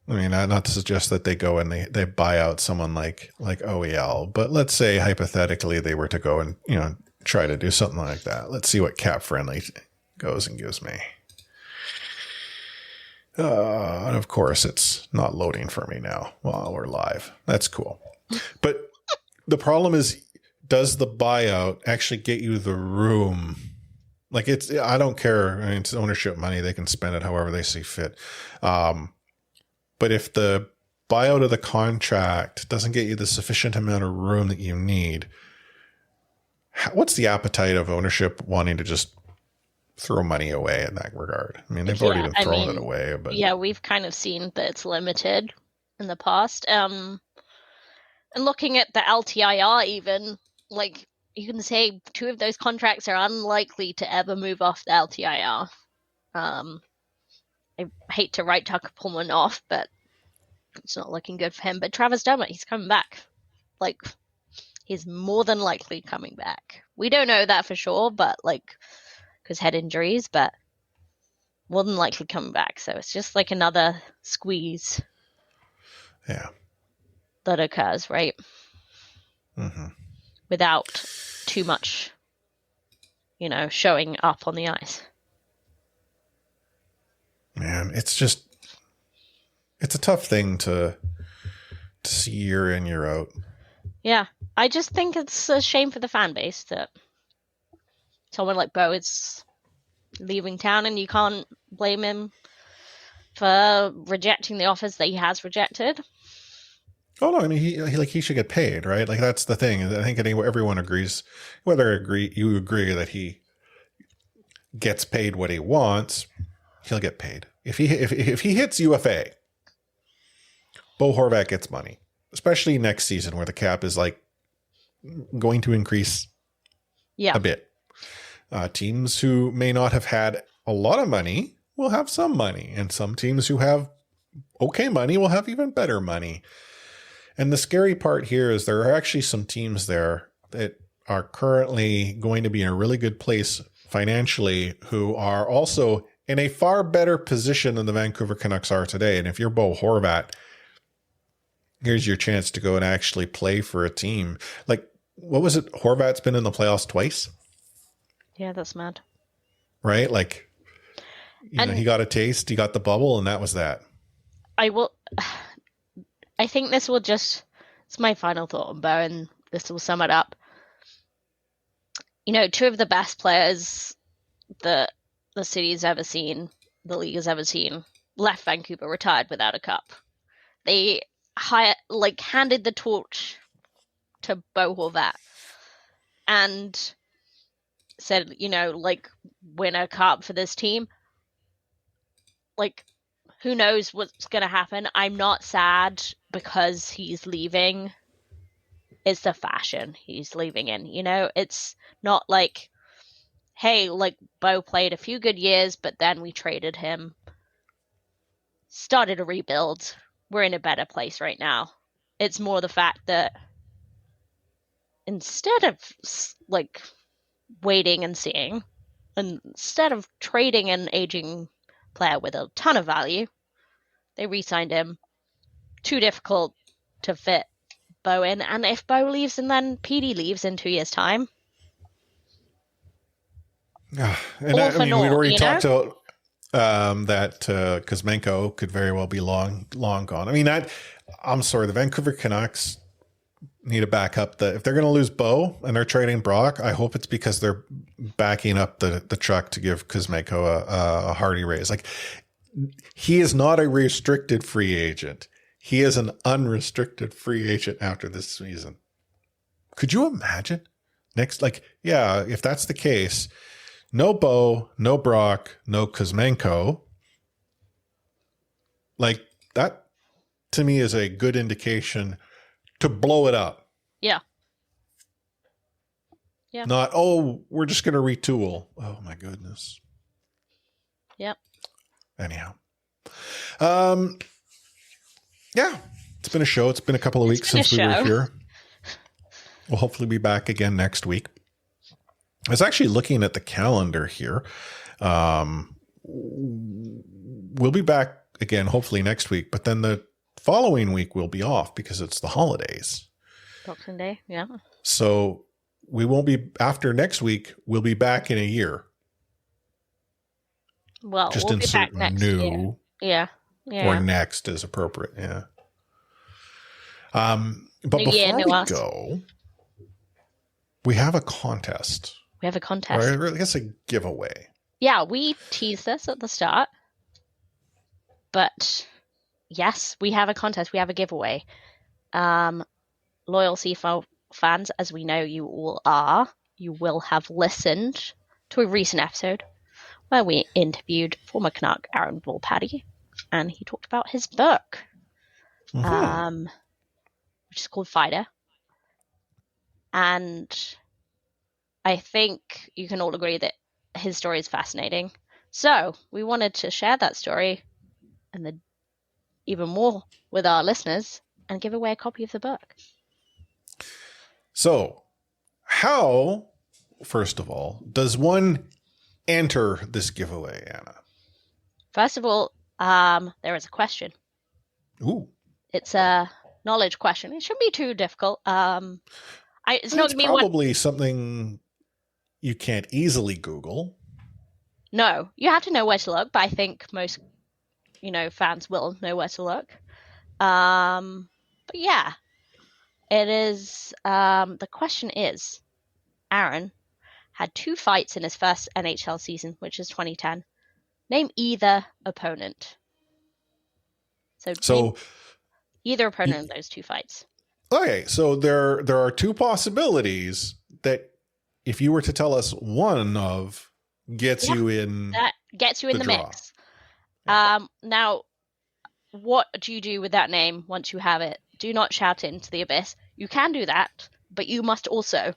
I mean, not to suggest that they go and they buy out someone like OEL, but let's say hypothetically they were to go and try to do something like that. Let's see what Cap Friendly goes and gives me. And of course, it's not loading for me now while we're live. That's cool. But the problem is, does the buyout actually get you the room? Like, I don't care. I mean, it's ownership money. They can spend it however they see fit. But if the buyout of the contract doesn't get you the sufficient amount of room that you need, what's the appetite of ownership wanting to just throw money away in that regard. I mean, they've already been throwing it away, but yeah, we've kind of seen that it's limited in the past. And looking at the LTIR, even like you can say 2 of those contracts are unlikely to ever move off the LTIR. I hate to write Tucker Pullman off, but it's not looking good for him. But Travis Dermott, he's coming back. Like, he's more than likely coming back. We don't know that for sure, but like, because head injuries, but more than likely coming back. So it's just like another squeeze. Yeah. That occurs, right? Mm-hmm. Without too much, showing up on the ice. Man, it's a tough thing to see year in, year out. Yeah, I just think it's a shame for the fan base that someone like Bo is leaving town, and you can't blame him for rejecting the offers that he has rejected. Oh no, I mean he should get paid, right? Like that's the thing. I think everyone agrees, you agree that he gets paid what he wants, he'll get paid. If he hits UFA, Bo Horvat gets money, especially next season where the cap is like going to increase a bit. Teams who may not have had a lot of money will have some money, and some teams who have okay money will have even better money. And the scary part here is there are actually some teams there that are currently going to be in a really good place financially who are also in a far better position than the Vancouver Canucks are today. And if you're Bo Horvat, here's your chance to go and actually play for a team. Like, what was it? Horvat's been in the playoffs twice? Yeah, that's mad. Right? Like, he got a taste, he got the bubble, and that was that. I think this will it's my final thought on Bo, and this will sum it up. 2 of the best players that the city's ever seen, the league has ever seen, left Vancouver, retired without a cup. They handed the torch to Bo Horvat and said, win a cup for this team. Like, who knows what's going to happen? I'm not sad because he's leaving. It's the fashion he's leaving in, It's not like, hey, Bo played a few good years, but then we traded him. Started a rebuild. We're in a better place right now. It's more the fact that instead of, waiting and seeing, instead of trading an aging player with a ton of value, they re-signed him. Too difficult to fit Bo in. And if Bo leaves and then PD leaves in 2 years' time. And we'd already talked about that Kuzmenko could very well be long gone. I mean, I'm sorry, the Vancouver Canucks need to back up if they're going to lose Bo and they're trading Brock, I hope it's because they're backing up the truck to give Kuzmenko a hearty raise. Like, he is not a restricted free agent. He is an unrestricted free agent after this season. Could you imagine? If that's the case, no Bo, no Brock, no Kuzmenko. Like, that to me is a good indication to blow it up. Yeah. Yeah. Not, we're just going to retool. Oh my goodness. Yep. Anyhow. Yeah, it's been a show. It's been a couple of weeks since we were here. We'll hopefully be back again next week. I was actually looking at the calendar here. We'll be back again, hopefully next week, but then the following week we'll be off because it's the holidays. Boxing Day, yeah. So we won't be, after next week, we'll be back in a year. Well, just we'll insert be back next new. Year. Yeah. Or next is appropriate, yeah. But New year, before new we us. go, we have a contest. We have a contest. Or I guess a giveaway. Yeah, we teased this at the start. But yes, we have a contest. We have a giveaway. Loyal CFL fans, as we know you all are, you will have listened to a recent episode where we interviewed former Canuck Aaron Volpatty, and he talked about his book, which is called Fighter. And I think you can all agree that his story is fascinating. So we wanted to share that story and even more with our listeners and give away a copy of the book. So how, first of all, does one enter this giveaway, Anna? First of all, there is a question. Ooh. It's a knowledge question. It shouldn't be too difficult. It's not gonna be probably something you can't easily Google. No, you have to know where to look, but I think most, fans will know where to look. But yeah, it is. The question is, Aaron had 2 fights in his first NHL season, which is 2010. Name either opponent. So either opponent in those 2 fights. Okay, so there are 2 possibilities that if you were to tell us one of gets you in the mix. Now, what do you do with that name once you have it? Do not shout it into the abyss. You can do that, but you must also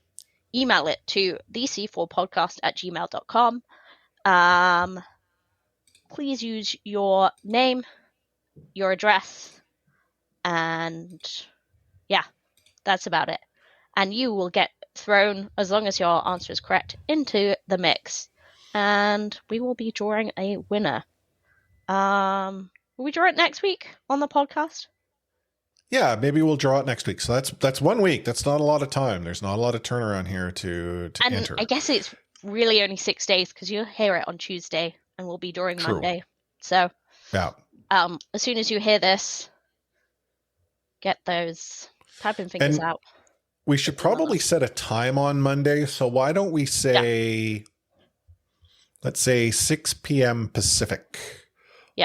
email it to thec4podcast@gmail.com. Please use your name, your address, and yeah, that's about it. And you will get thrown, as long as your answer is correct, into the mix. And we will be drawing a winner. Will we draw it next week on the podcast? Yeah, maybe we'll draw it next week. So that's 1 week. That's not a lot of time. There's not a lot of turnaround here to enter. I guess it's really only 6 days because you'll hear it on Tuesday and we'll be drawing Monday. So yeah. As soon as you hear this, get those typing fingers out. We should probably set a time on Monday. So why don't we say, let's say 6 p.m. Pacific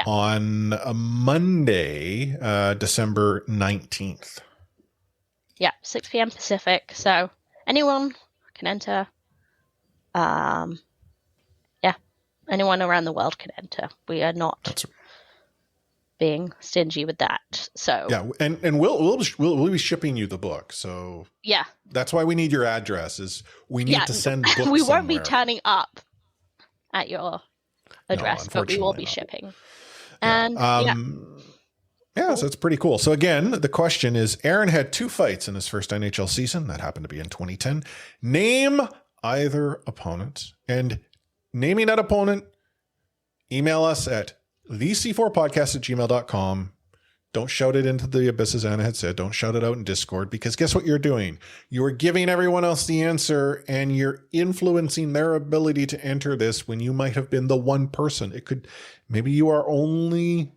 on a Monday, December 19th. Yeah, 6 p.m. Pacific. So anyone can enter. Anyone around the world can enter. We are not being stingy with that. So yeah, and we'll be shipping you the book. So yeah, that's why we need your address. Is we need to send books. We won't be turning up at your address, but we will be shipping. And so it's pretty cool. So again, the question is: Aaron had 2 fights in his first NHL season. That happened to be in 2010. Name either opponent, and naming that opponent, email us at thec4podcast@gmail.com. Don't shout it into the abyss, as Anna had said. Don't shout it out in Discord, because guess what you're doing? You are giving everyone else the answer, and you're influencing their ability to enter this when you might have been the one person. It could, maybe you are only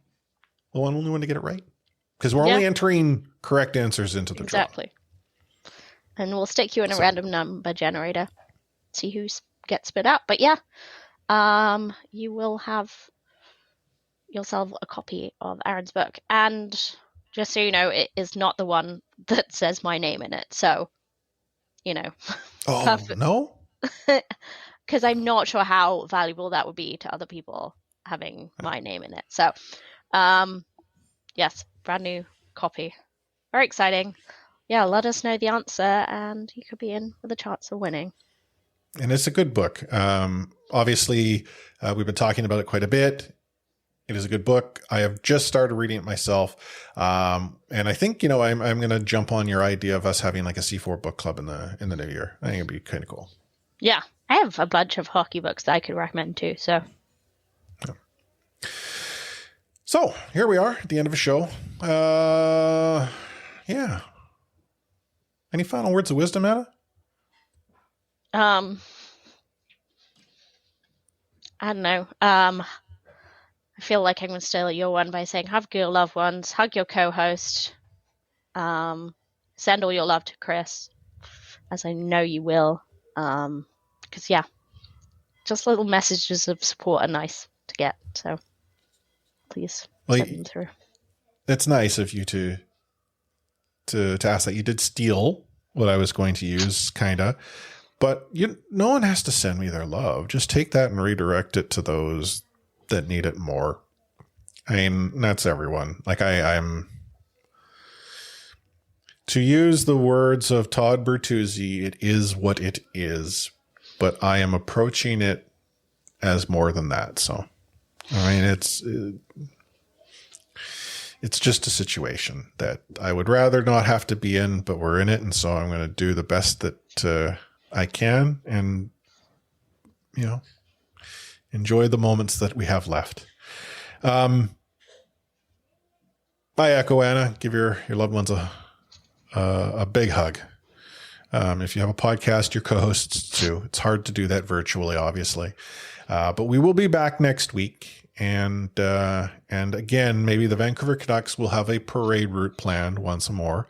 one to get it right, because we're only entering correct answers into the draw. Exactly. And we'll stick you in a random number generator, see who gets spit out. But yeah, you will have yourself a copy of Aaron's book, and just so you know, it is not the one that says my name in it, so oh no, because I'm not sure how valuable that would be to other people having my name in it. So yes, brand new copy, very exciting. Yeah, let us know the answer and you could be in with a chance of winning. And it's a good book. Obviously we've been talking about it quite a bit. It is a good book. I have just started reading it myself. And I think, I'm going to jump on your idea of us having like a C4 book club in the new year. I think it'd be kind of cool. Yeah. I have a bunch of hockey books that I could recommend too. So. So here we are at the end of a show. Yeah. Any final words of wisdom, Anna? I don't know. I feel like I'm going to steal your one by saying, hug your loved ones, hug your co-host, send all your love to Chris, as I know you will. Because just little messages of support are nice to get. So please send them through. It's nice of you to ask that. You did steal what I was going to use, kind of. But no one has to send me their love. Just take that and redirect it to those that need it more. I mean, that's everyone. Like I'm to use the words of Todd Bertuzzi, it is what it is, but I am approaching it as more than that. So, I mean, it's just a situation that I would rather not have to be in, but we're in it. And so I'm going to do the best that I can and, enjoy the moments that we have left. I echo Anna. Give your loved ones a big hug. If you have a podcast, your co-hosts too. It's hard to do that virtually, obviously. But we will be back next week. And again, maybe the Vancouver Canucks will have a parade route planned once more.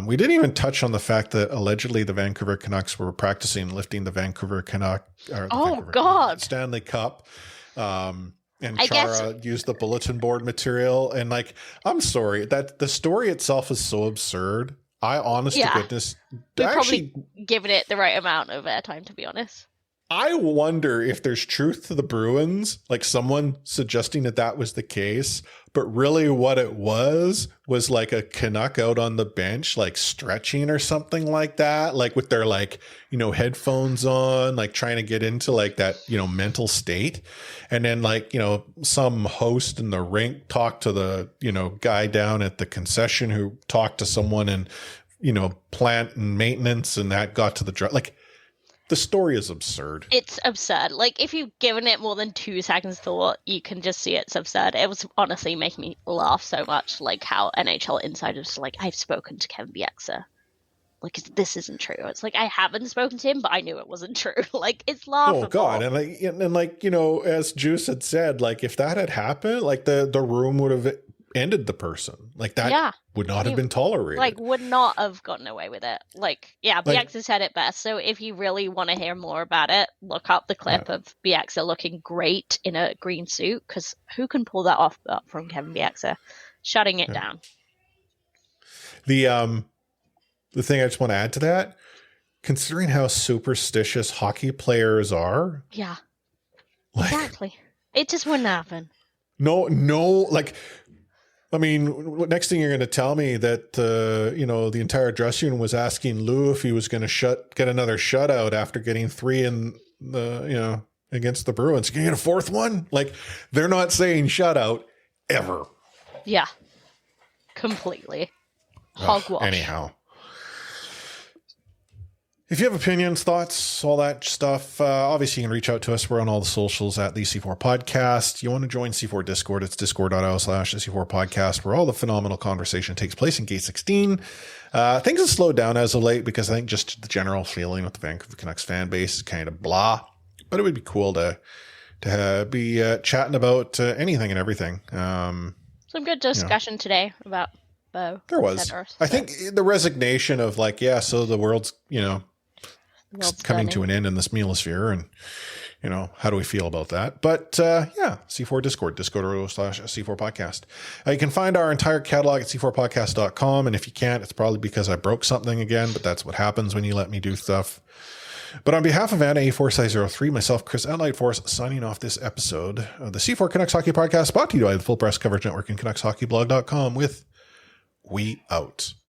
We didn't even touch on the fact that allegedly the Vancouver Canucks were practicing lifting the Vancouver Canuck. God. Stanley Cup. And Chara used the bulletin board material. And I'm sorry that the story itself is so absurd. I honest to goodness, we've probably given it the right amount of airtime, to be honest. I wonder if there's truth to the Bruins, like someone suggesting that was the case, but really what it was like a Canuck out on the bench, like stretching or something like that, like with their headphones on, like trying to get into that, mental state. And then some host in the rink talked to the, guy down at the concession who talked to someone in, plant and maintenance, and that got to the the story is absurd. It's absurd. If you've given it more than 2 seconds thought, you can just see it's absurd. It was honestly making me laugh so much, how NHL insiders I've spoken to Kevin Bieksa. This isn't true. It's I haven't spoken to him, but I knew it wasn't true. It's laughable. Oh God. And as Juice had said, if that had happened, the room would have ended the person. That would not have been tolerated. Would not have gotten away with it. Bieksa said it best. So if you really want to hear more about it, look up the clip of Bieksa looking great in a green suit, because who can pull that off up from Kevin Bieksa? Shutting it down. The thing I just want to add to that, considering how superstitious hockey players are. Yeah. Exactly. It just wouldn't happen. No, next thing you're going to tell me that, the entire dressing room was asking Lou if he was going to get another shutout after getting 3 in the, against the Bruins. Can you get a 4th one? They're not saying shutout ever. Yeah. Completely. Hogwash. Anyhow. If you have opinions, thoughts, all that stuff, obviously you can reach out to us. We're on all the socials at the C4 Podcast. You want to join C4 Discord, it's discord.io/C4 Podcast, where all the phenomenal conversation takes place in Gate 16. Things have slowed down as of late because I think just the general feeling with the Vancouver Canucks fan base is kind of blah. But it would be cool to be chatting about anything and everything. Some good discussion today about Bo. There was. I think the resignation of so the world's, coming to an end in this mealosphere, and how do we feel about that? But C4 Discord, discord.io/C4 Podcast. You can find our entire catalog at c4podcast.com, and if you can't, it's probably because I broke something again, but that's what happens when you let me do stuff. But on behalf of Anna A4603, myself, Chris Allied Force, signing off this episode of the C4 Canucks Hockey Podcast, brought to you by the Full Press Coverage Network and CanucksHockeyBlog.com with We Out.